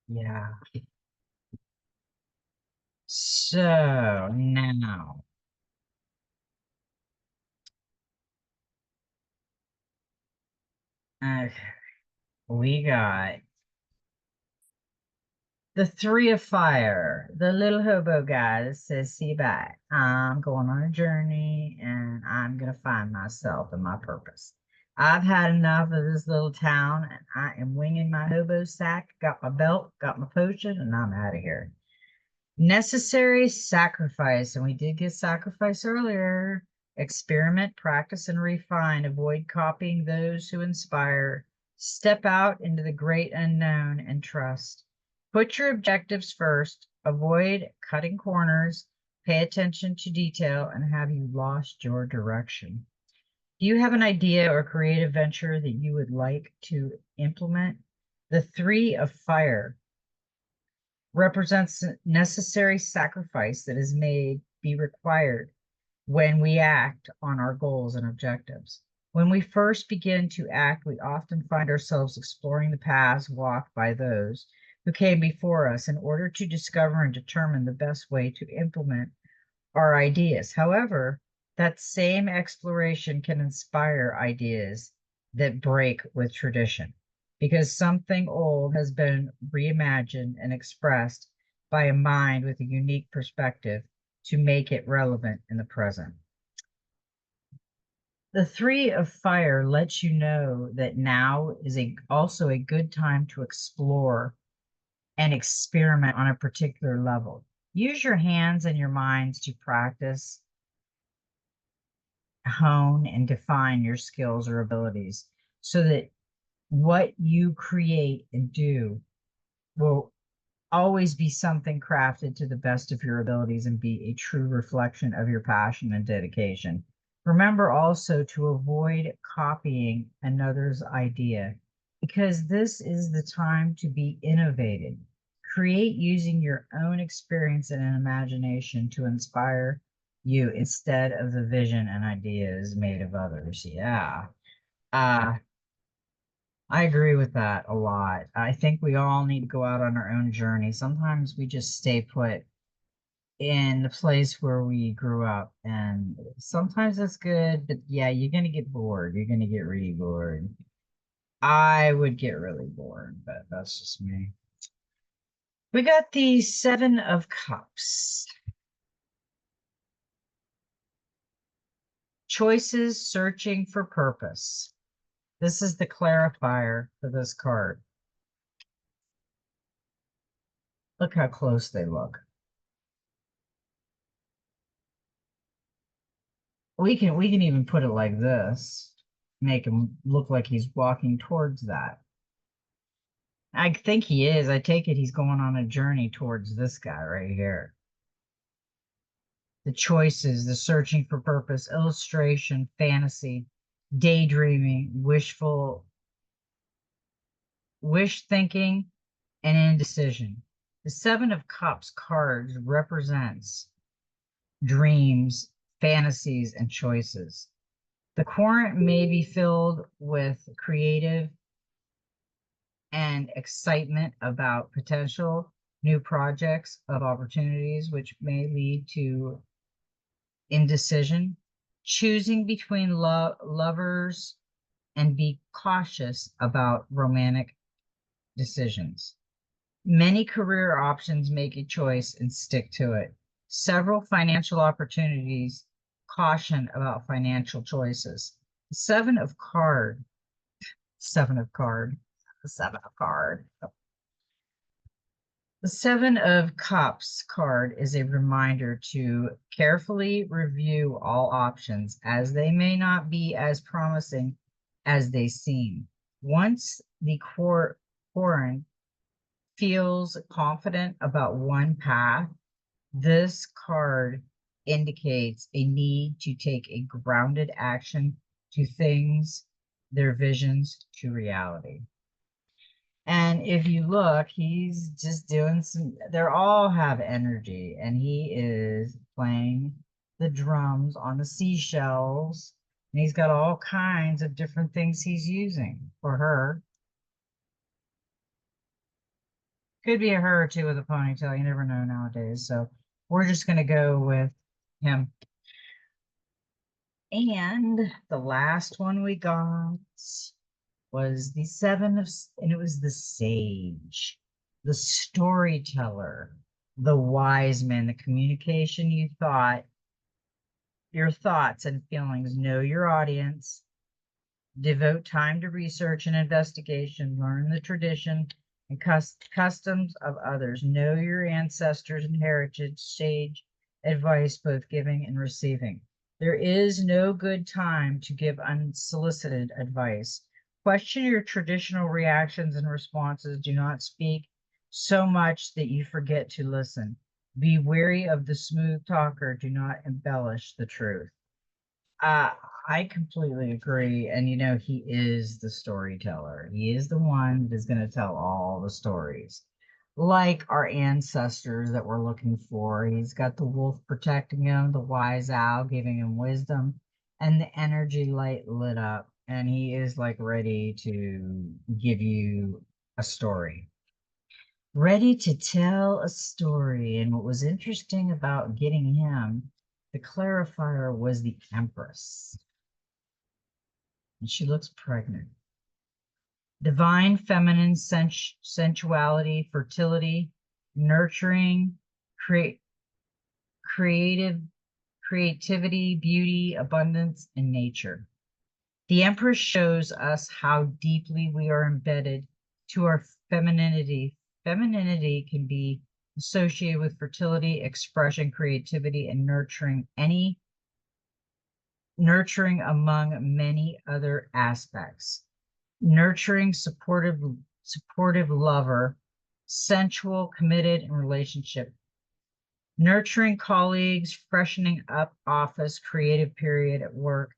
Yeah. So now, okay, we got the Three of Fire, the little hobo guy that says, see back. I'm going on a journey and I'm going to find myself and my purpose. I've had enough of this little town and I am winging my hobo sack, got my belt, got my potion, and I'm out of here. Necessary sacrifice, and we did get sacrifice earlier. Experiment, practice, and refine. Avoid copying those who inspire. Step out into the great unknown and trust. Put your objectives first. Avoid cutting corners. Pay attention to detail, and have you lost your direction? Do you have an idea or creative venture that you would like to implement? The Three of Fire represents necessary sacrifice that is made be required when we act on our goals and objectives. When we first begin to act, we often find ourselves exploring the paths walked by those who came before us in order to discover and determine the best way to implement our ideas. However, that same exploration can inspire ideas that break with tradition because something old has been reimagined and expressed by a mind with a unique perspective to make it relevant in the present. The Three of Fire lets you know that now is also a good time to explore and experiment on a particular level. Use your hands and your minds to practice, hone, and define your skills or abilities so that what you create and do will always be something crafted to the best of your abilities and be a true reflection of your passion and dedication. Remember also to avoid copying another's idea because this is the time to be innovative. Create using your own experience and imagination to inspire you instead of the vision and ideas made of others. Yeah. Uh, I agree with that a lot. I think we all need to go out on our own journey. Sometimes we just stay put in the place where we grew up, and sometimes that's good, but yeah, you're gonna get bored. You're gonna get really bored. I would get really bored, but that's just me. We got the Seven of Cups. Choices searching for purpose. This is the clarifier for this card. Look how close they look. We can even put it like this, make him look like he's walking towards that. I think he is. I take it he's going on a journey towards this guy right here. The choices, the searching for purpose, illustration, fantasy, daydreaming, wish thinking, and indecision. The Seven of Cups cards represents dreams, fantasies, and choices. The quadrant may be filled with creative and excitement about potential new projects of opportunities, which may lead to indecision, choosing between lovers, and be cautious about romantic decisions. Many career options, make a choice and stick to it. Several financial opportunities, caution about financial choices. Seven of Cards Seven of card. The seven of card. The Seven of Cups card is a reminder to carefully review all options, as they may not be as promising as they seem. Once the Quoran feels confident about one path, this card indicates a need to take a grounded action to things, their visions to reality. And if you look, he's just doing they all have energy, and he is playing the drums on the seashells, and he's got all kinds of different things he's using for her. Could be a her or two with a ponytail. You never know nowadays. So we're just going to go with him. And the last one we got was the and it was the sage, the storyteller, the wise man, the communication you thought, your thoughts and feelings, know your audience, devote time to research and investigation, learn the tradition and customs of others, know your ancestors and heritage, sage advice, both giving and receiving. There is no good time to give unsolicited advice. Question your traditional reactions and responses. Do not speak so much that you forget to listen. Be wary of the smooth talker. Do not embellish the truth. Uh, I completely agree. And he is the storyteller. He is the one that is going to tell all the stories, like our ancestors that we're looking for. He's got the wolf protecting him, the wise owl giving him wisdom, and the energy light lit up. And he is like ready to give you a story, ready to tell a story. And what was interesting about getting him, the clarifier, was the Empress. And she looks pregnant. Divine feminine sensuality, fertility, nurturing, creativity, beauty, abundance, and nature. The Empress shows us how deeply we are embedded to our femininity. Femininity can be associated with fertility, expression, creativity, and nurturing among many other aspects. Nurturing, supportive lover, sensual, committed in relationship. Nurturing colleagues, freshening up office, creative period at work.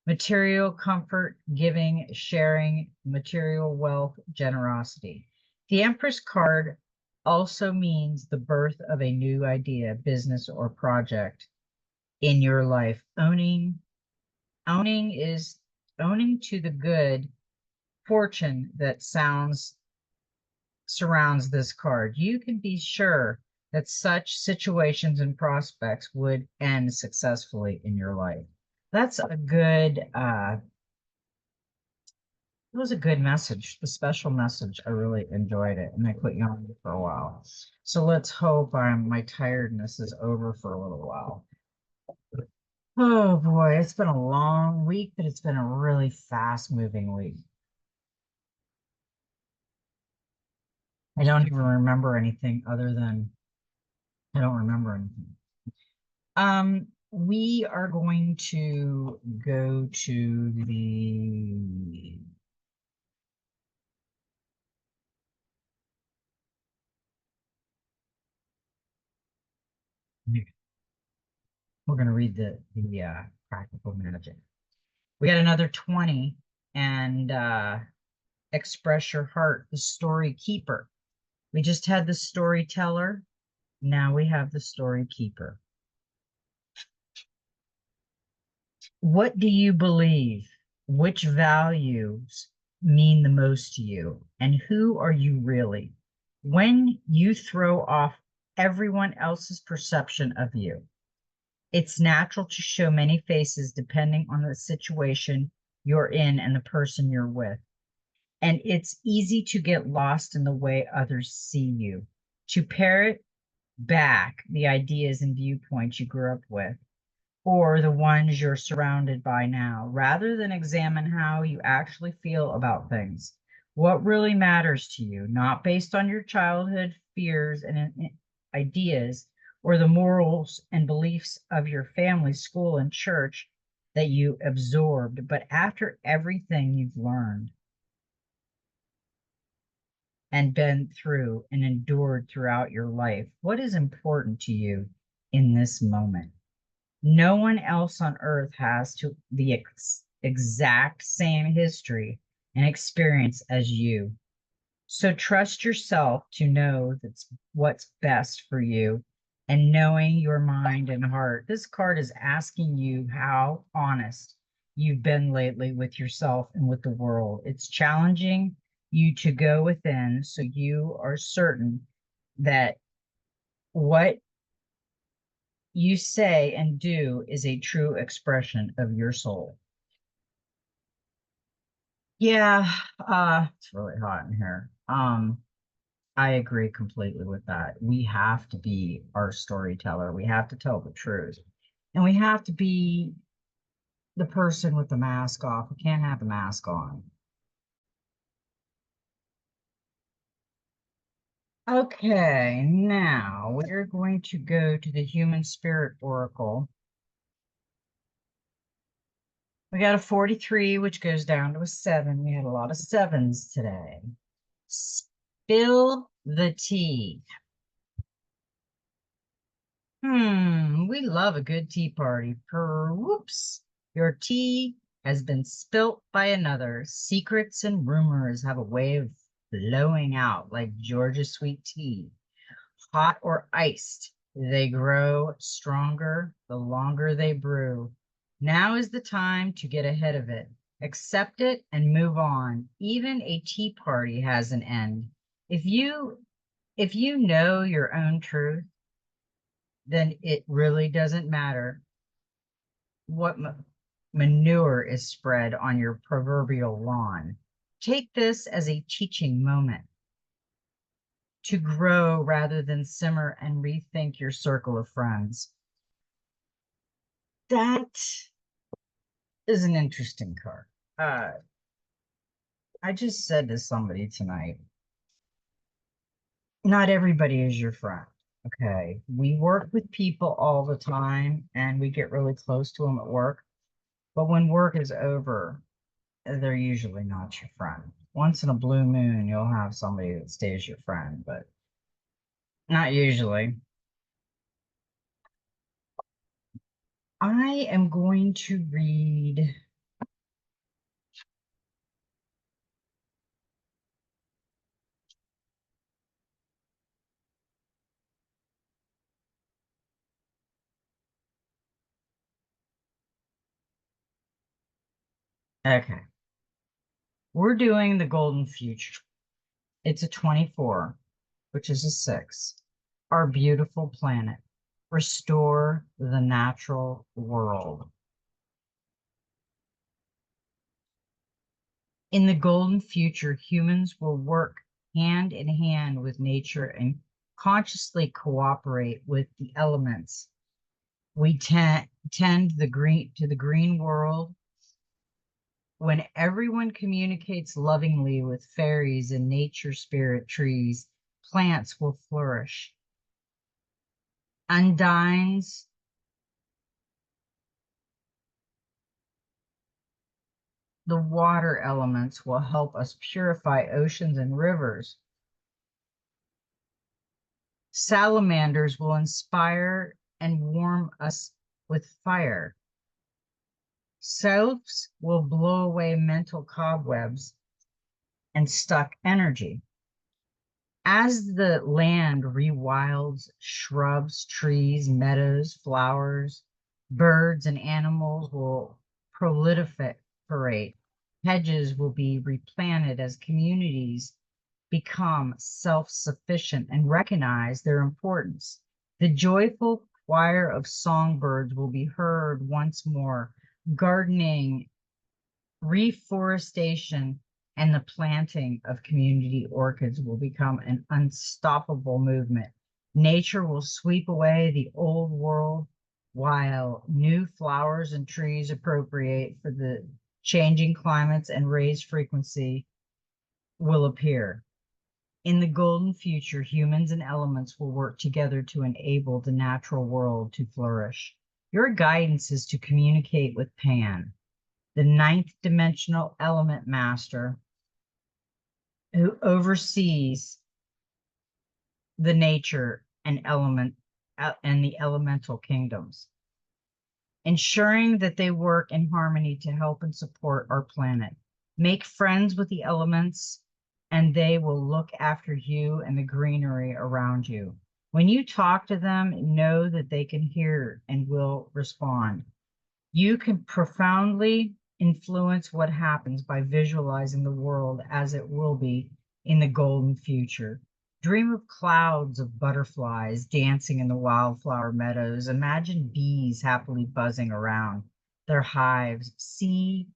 Material comfort, giving, sharing, material wealth, generosity. The Empress card also means the birth of a new idea, business, or project in your life. Owning to the good fortune that surrounds this card. You can be sure that such situations and prospects would end successfully in your life. That's a good it was a good message, the special message. I really enjoyed it, and I put you on for a while. So let's hope my tiredness is over for a little while. Oh boy, it's been a long week, but it's been a really fast moving week. I don't even remember anything other than I don't remember anything. We are going to go to the we're going to read the practical magic. We got another 20 and express your heart, the story keeper. We just had the storyteller. Now we have the story keeper. What do you believe? Which values mean the most to you? And who are you really? When you throw off everyone else's perception of you, it's natural to show many faces depending on the situation you're in and the person you're with. And it's easy to get lost in the way others see you. To parrot back the ideas and viewpoints you grew up with, or the ones you're surrounded by now, rather than examine how you actually feel about things. What really matters to you, not based on your childhood fears and ideas or the morals and beliefs of your family, school, and church that you absorbed, but after everything you've learned and been through and endured throughout your life, what is important to you in this moment? No one else on earth has the exact same history and experience as you. So trust yourself to know that's what's best for you and knowing your mind and heart. This card is asking you how honest you've been lately with yourself and with the world. It's challenging you to go within so you are certain that what you say and do is a true expression of your soul. Yeah, it's really hot in here. I agree completely with that. We have to be our storyteller. We have to tell the truth. And we have to be the person with the mask off. We can't have the mask on. Okay, now we're going to go to the Human Spirit Oracle. We got a 43, which goes down to a 7. We had a lot of 7s today. Spill the tea. We love a good tea party. Whoops. Your tea has been spilt by another. Secrets and rumors have a way of flowing out like Georgia sweet tea. Hot or iced, they grow stronger the longer they brew. Now is the time to get ahead of it. Accept it and move on. Even a tea party has an end. If you know your own truth, then it really doesn't matter what manure is spread on your proverbial lawn. Take this as a teaching moment to grow rather than simmer and rethink your circle of friends. That is an interesting card. I just said to somebody tonight, not everybody is your friend. Okay. We work with people all the time and we get really close to them at work. But when work is over, they're usually not your friend. Once in a blue moon, you'll have somebody that stays your friend, but not usually. I am going to read. Okay. We're doing the golden future. It's a 24, which is a 6. Our beautiful planet. Restore the natural world. In the golden future, humans will work hand in hand with nature and consciously cooperate with the elements. We tend to the green world. When everyone communicates lovingly with fairies and nature spirit trees, plants will flourish. Undines, the water elements will help us purify oceans and rivers. Salamanders will inspire and warm us with fire. Soaps will blow away mental cobwebs and stuck energy. As the land rewilds, shrubs, trees, meadows, flowers, birds, and animals will proliferate. Hedges will be replanted as communities become self-sufficient and recognize their importance. The joyful choir of songbirds will be heard once more. Gardening, reforestation, and the planting of community orchids will become an unstoppable movement. Nature will sweep away the old world while new flowers and trees appropriate for the changing climates and raised frequency will appear. In the golden future, humans and elements will work together to enable the natural world to flourish. Your guidance is to communicate with Pan, the ninth dimensional element master who oversees the nature and and the elemental kingdoms, ensuring that they work in harmony to help and support our planet. Make friends with the elements, and they will look after you and the greenery around you. When you talk to them, know that they can hear and will respond. You can profoundly influence what happens by visualizing the world as it will be in the golden future. Dream of clouds of butterflies dancing in the wildflower meadows. Imagine bees happily buzzing around their hives. See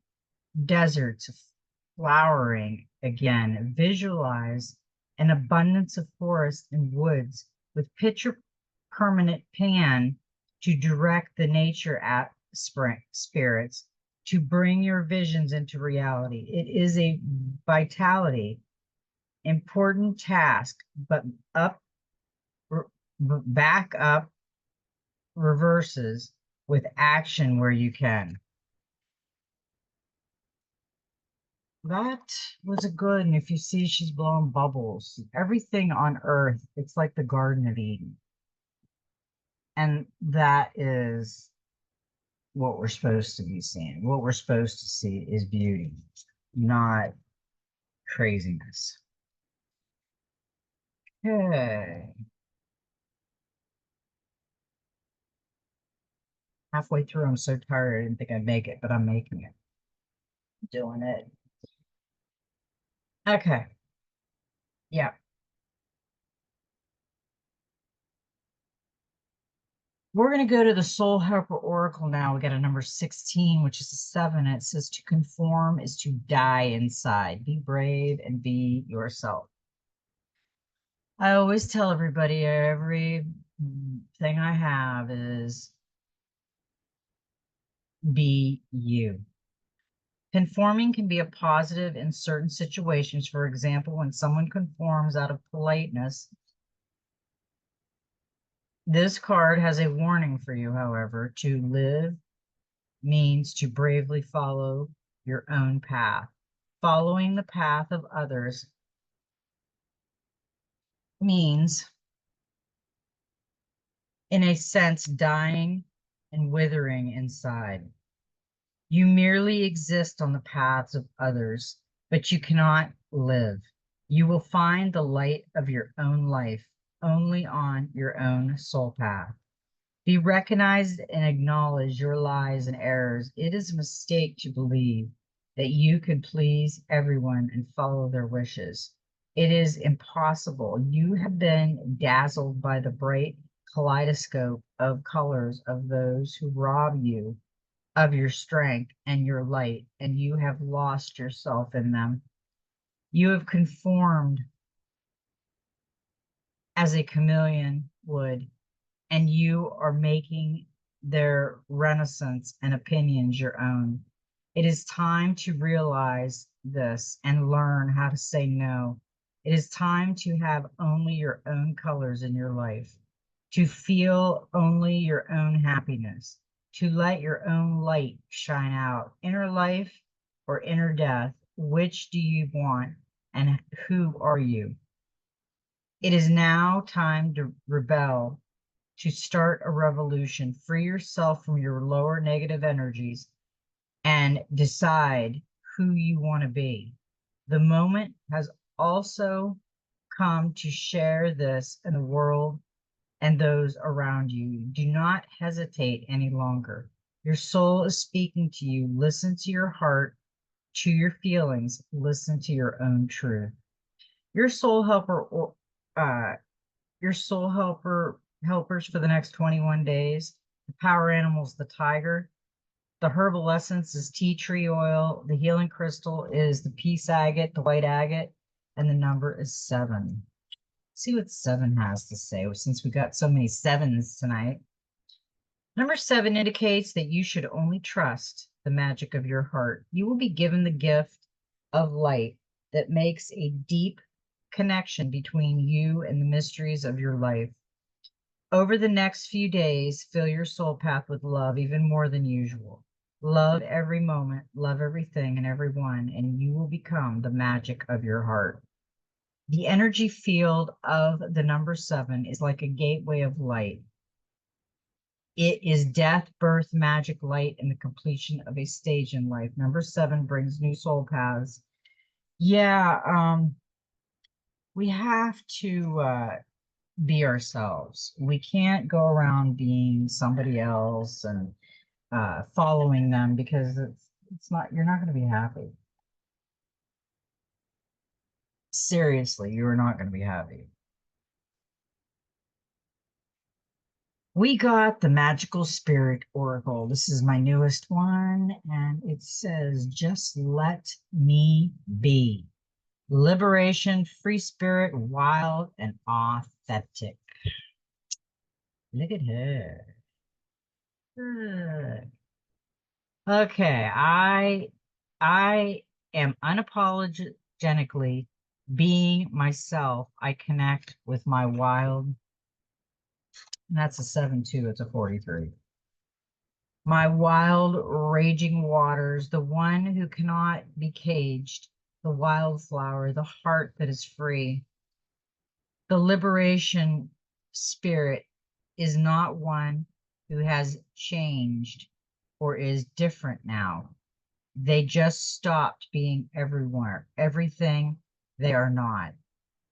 deserts flowering again. Visualize an abundance of forests and woods with picture permanent Pan to direct the nature at spirits to bring your visions into reality. It is a vitality, important task, but back up reverses with action where you can. That was a good, and if you see she's blowing bubbles, everything on earth, it's like the Garden of Eden. And that is what we're supposed to be seeing. What we're supposed to see is beauty, not craziness. Okay. Halfway through, I'm so tired, I didn't think I'd make it, but I'm making it. Doing it. Okay. Yeah. We're going to go to the Soul Helper Oracle now. We got a number 16, which is a 7. And it says to conform is to die inside. Be brave and be yourself. I always tell everybody, every thing I have is be you. Conforming can be a positive in certain situations. For example, when someone conforms out of politeness. This card has a warning for you, however. To live means to bravely follow your own path. Following the path of others means, in a sense, dying and withering inside. You merely exist on the paths of others, but you cannot live. You will find the light of your own life only on your own soul path. Be recognized and acknowledge your lies and errors. It is a mistake to believe that you can please everyone and follow their wishes. It is impossible. You have been dazzled by the bright kaleidoscope of colors of those who rob you of your strength and your light, and you have lost yourself in them. You have conformed as a chameleon would, and you are making their renaissance and opinions your own. It is time to realize this and learn how to say no. It is time to have only your own colors in your life, to feel only your own happiness, to let your own light shine out. Inner life or inner death, which do you want and who are you? It is now time to rebel, to start a revolution. Free yourself from your lower negative energies and decide who you want to be. The moment has also come to share this in the world and those around you. Do not hesitate any longer. Your soul is speaking to you. Listen to your heart, to your feelings. Listen to your own truth. Your soul helper, your soul helpers for the next 21 days. The power animals, the tiger. The herbal essence is tea tree oil. The healing crystal is the peace agate, the white agate, and the number is 7. See what 7 has to say, since we got so many 7s tonight. Number 7 indicates that you should only trust the magic of your heart. You will be given the gift of light that makes a deep connection between you and the mysteries of your life. Over the next few days, fill your soul path with love even more than usual. Love every moment, love everything and everyone, and you will become the magic of your heart. The energy field of the number 7 is like a gateway of light. It is death, birth, magic, light, and the completion of a stage in life. Number 7 brings new soul paths. Yeah, we have to be ourselves. We can't go around being somebody else and following them, because it's not, you're not going to be happy. Seriously, you are not going to be happy. We got the Magical Spirit Oracle. This is my newest one, and it says, just let me be. Liberation, free spirit, wild, and authentic. Look at her. Good. Okay, I am unapologetically being myself. I connect with my wild, and that's a 7-2, it's a 43. My wild, raging waters, the one who cannot be caged, the wildflower, the heart that is free. The liberation spirit is not one who has changed or is different now. They just stopped being everywhere, everything they are not.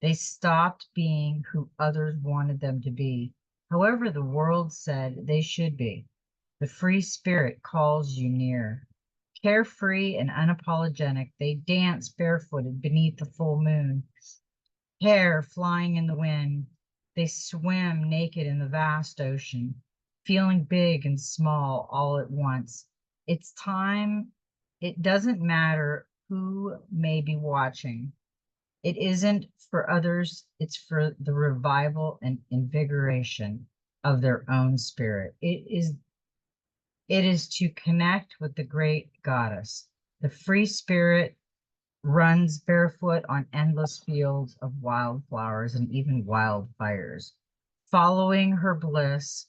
They stopped being who others wanted them to be, however the world said they should be. The free spirit calls you near. Carefree and unapologetic, they dance barefooted beneath the full moon, hair flying in the wind. They swim naked in the vast ocean, feeling big and small all at once. It's time. It doesn't matter who may be watching. It isn't for others, it's for the revival and invigoration of their own spirit. It is to connect with the great goddess. The free spirit runs barefoot on endless fields of wildflowers and even wildfires, following her bliss,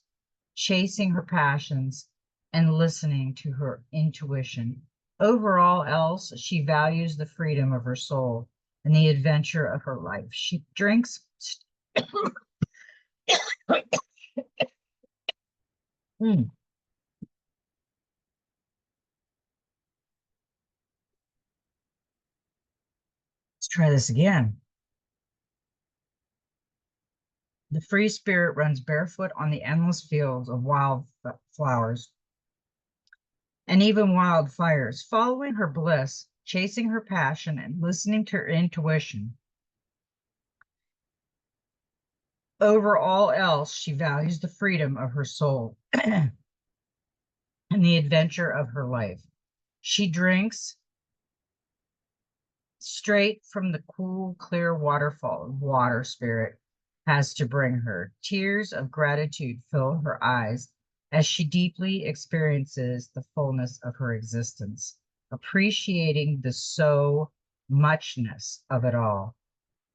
chasing her passions, and listening to her intuition. Over all else, she values the freedom of her soul and the adventure of her life. She drinks. Let's try this again. The free spirit runs barefoot on the endless fields of wild flowers and even wildfires, following her bliss, chasing her passion, and listening to her intuition. Over all else, she values the freedom of her soul and the adventure of her life. She drinks straight from the cool, clear waterfall water spirit has to bring her. Tears of gratitude fill her eyes as she deeply experiences the fullness of her existence, appreciating the so muchness of it all.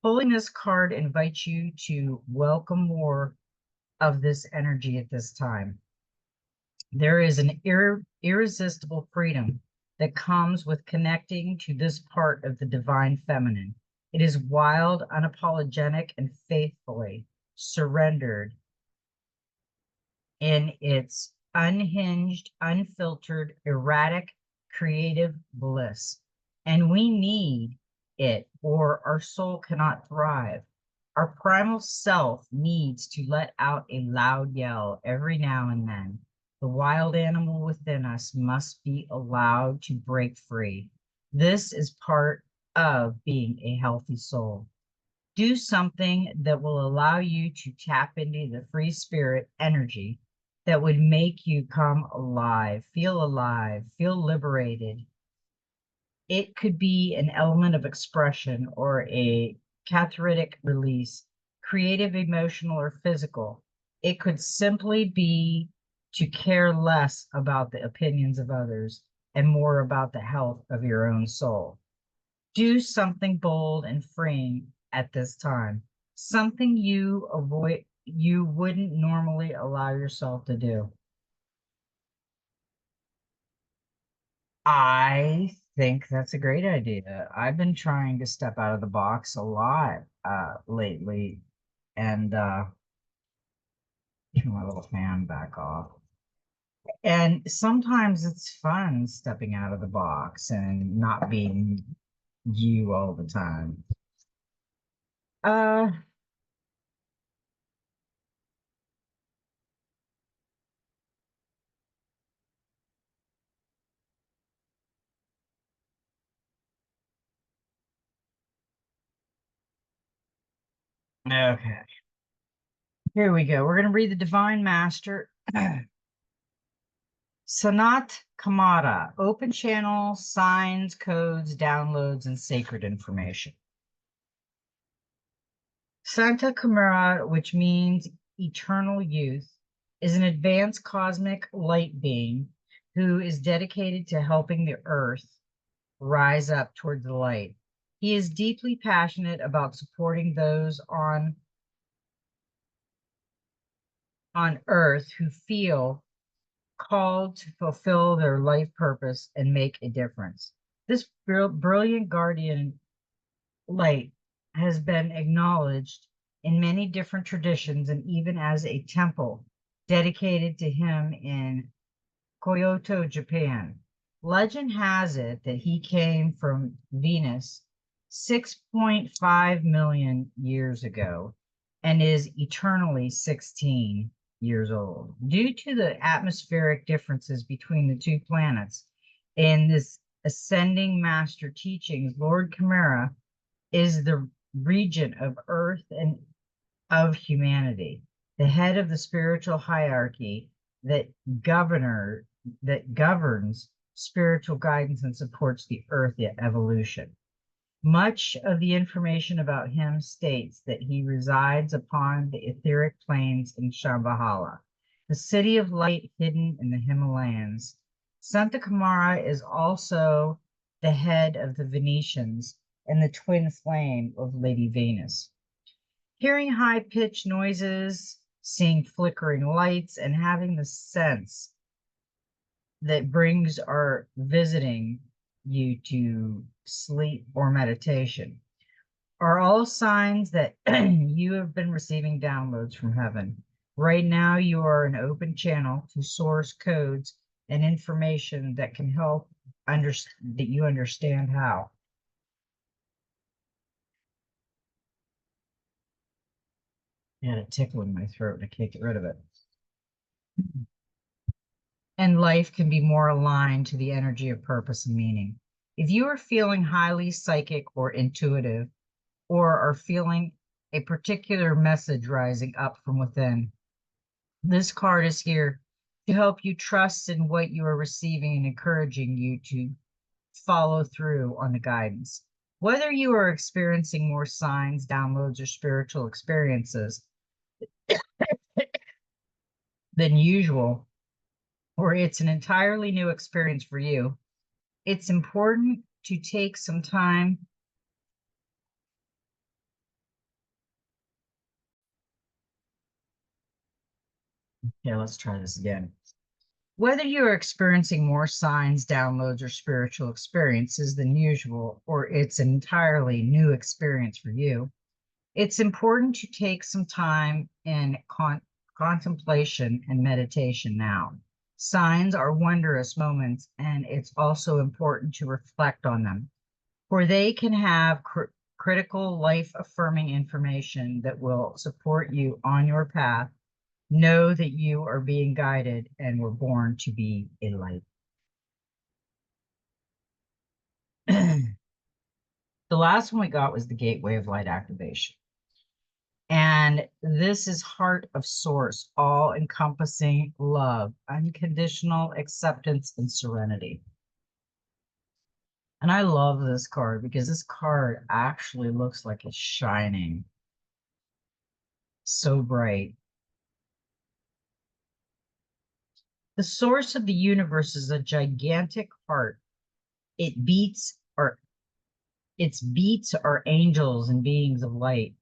Pulling this card invites you to welcome more of this energy at this time. There is an irresistible freedom that comes with connecting to this part of the divine feminine. It is wild, unapologetic, and faithfully surrendered in its unhinged, unfiltered, erratic, creative bliss. And we need it, or our soul cannot thrive. Our primal self needs to let out a loud yell every now and then. The wild animal within us must be allowed to break free. This is part of being a healthy soul. Do something that will allow you to tap into the free spirit energy that would make you come alive, feel liberated. It could be an element of expression or a cathartic release, creative, emotional, or physical. It could simply be to care less about the opinions of others and more about the health of your own soul. Do something bold and freeing at this time, something you wouldn't normally allow yourself to do. I think that's a great idea. I've been trying to step out of the box a lot lately, and turn my little fan back off. And sometimes it's fun stepping out of the box and not being you all the time. Uh, okay, here we go. We're going to read the Divine Master. Sanat Kamara, open channel, signs, codes, downloads, and sacred information. Santa Kamara, which means eternal youth, is an advanced cosmic light being who is dedicated to helping the earth rise up toward the light. He is deeply passionate about supporting those on earth who feel called to fulfill their life purpose and make a difference. This brilliant guardian light has been acknowledged in many different traditions and even as a temple dedicated to him in Kyoto, Japan. Legend has it that he came from Venus 6.5 million years ago and is eternally 16 years old. Due to the atmospheric differences between the two planets in this ascending master teachings, Lord Chimera is the regent of earth and of humanity, the head of the spiritual hierarchy that governs spiritual guidance and supports the earth evolution. Much of the information about him states that he resides upon the etheric plains in Shambhala, the city of light hidden in the Himalayas. Santa Kamara is also the head of the Venetians and the twin flame of Lady Venus. Hearing high-pitched noises, seeing flickering lights, and having the sense that brings are visiting you to sleep or meditation are all signs that you have been receiving downloads from heaven. Right now, you are an open channel to source codes and information that can help that you understand how. I had a tickle in my throat and I can't get rid of it. And life can be more aligned to the energy of purpose and meaning. If you are feeling highly psychic or intuitive, or are feeling a particular message rising up from within, this card is here to help you trust in what you are receiving and encouraging you to follow through on the guidance. Whether you are experiencing more signs, downloads, or spiritual experiences than usual, or it's an entirely new experience for you, it's important to take some time. Yeah, let's try this again. Whether you are experiencing more signs, downloads, or spiritual experiences than usual, or it's an entirely new experience for you, it's important to take some time in contemplation and meditation now. Signs are wondrous moments, and it's also important to reflect on them, for they can have critical, life affirming information that will support you on your path. Know that you are being guided and were born to be a light. The last one we got was the gateway of light activation. And this is heart of source, all encompassing love, unconditional acceptance, and serenity. And I love this card because this card actually looks like it's shining so bright. The source of the universe is a gigantic heart. It beats or its beats are angels and beings of light.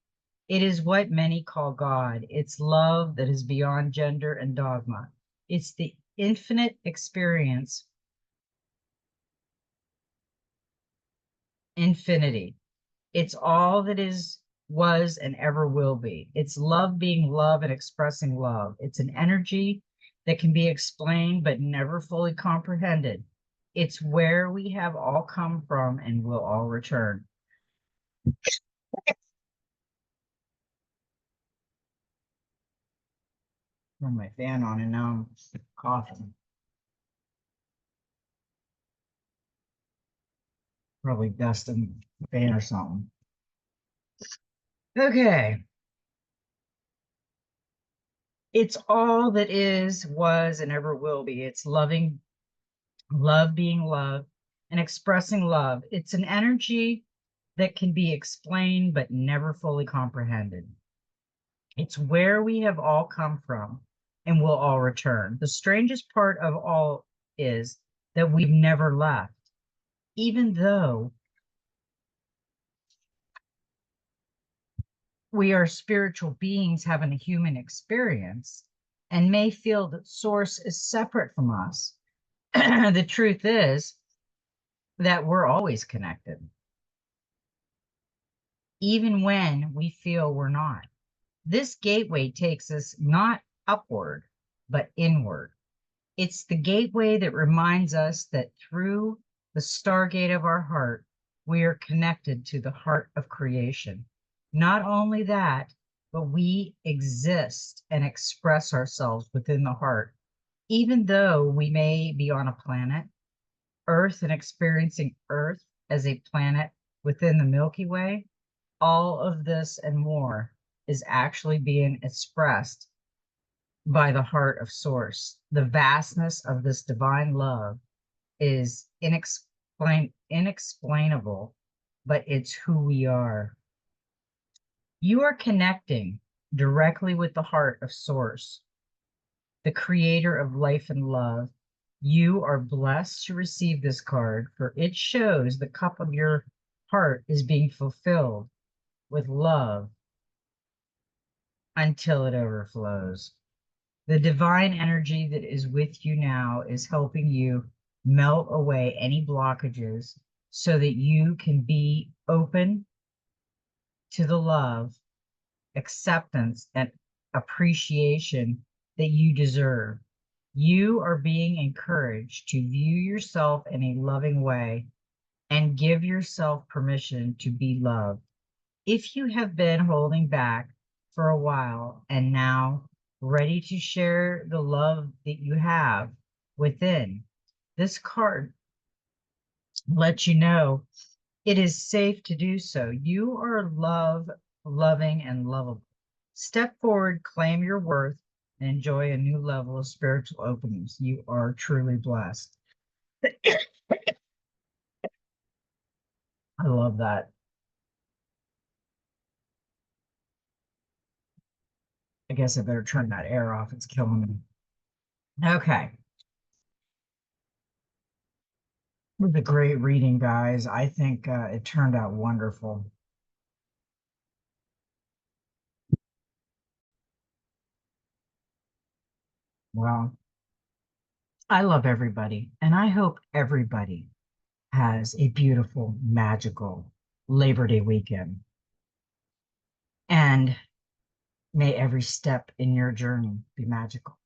It is what many call God. It's love that is beyond gender and dogma. It's the infinite experience, infinity. It's all that is, was, and ever will be. It's love being love and expressing love. It's an energy that can be explained but never fully comprehended. It's where we have all come from and will all return. Turn my fan on and now I'm coughing. Probably dusting the fan or something. Okay. It's all that is, was, and ever will be. It's loving, love being love, and expressing love. It's an energy that can be explained but never fully comprehended. It's where we have all come from and will all return. The strangest part of all is that we've never left, even though we are spiritual beings having a human experience and may feel that source is separate from us. The truth is that we're always connected, even when we feel we're not. This gateway takes us not upward, but inward. It's the gateway that reminds us that through the stargate of our heart, we are connected to the heart of creation. Not only that, but we exist and express ourselves within the heart. Even though we may be on a planet, Earth, and experiencing Earth as a planet within the Milky Way, all of this and more is actually being expressed by the heart of Source. The vastness of this divine love is inexplainable, but it's who we are. You are connecting directly with the heart of Source, the creator of life and love. You are blessed to receive this card, for it shows the cup of your heart is being fulfilled with love until it overflows. The divine energy that is with you now is helping you melt away any blockages so that you can be open to the love, acceptance, and appreciation that you deserve. You are being encouraged to view yourself in a loving way and give yourself permission to be loved. If you have been holding back for a while and now ready to share the love that you have within, this card lets you know it is safe to do so. You are loving, and lovable. Step forward, claim your worth, and enjoy a new level of spiritual openness. You are truly blessed. I love that. I guess I better turn that air off. It's killing me. Okay. It was a great reading, guys. I think it turned out wonderful. Well, I love everybody, and I hope everybody has a beautiful, magical Labor Day weekend. And may every step in your journey be magical.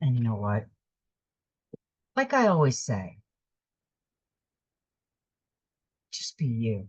And you know what? Like I always say, just be you.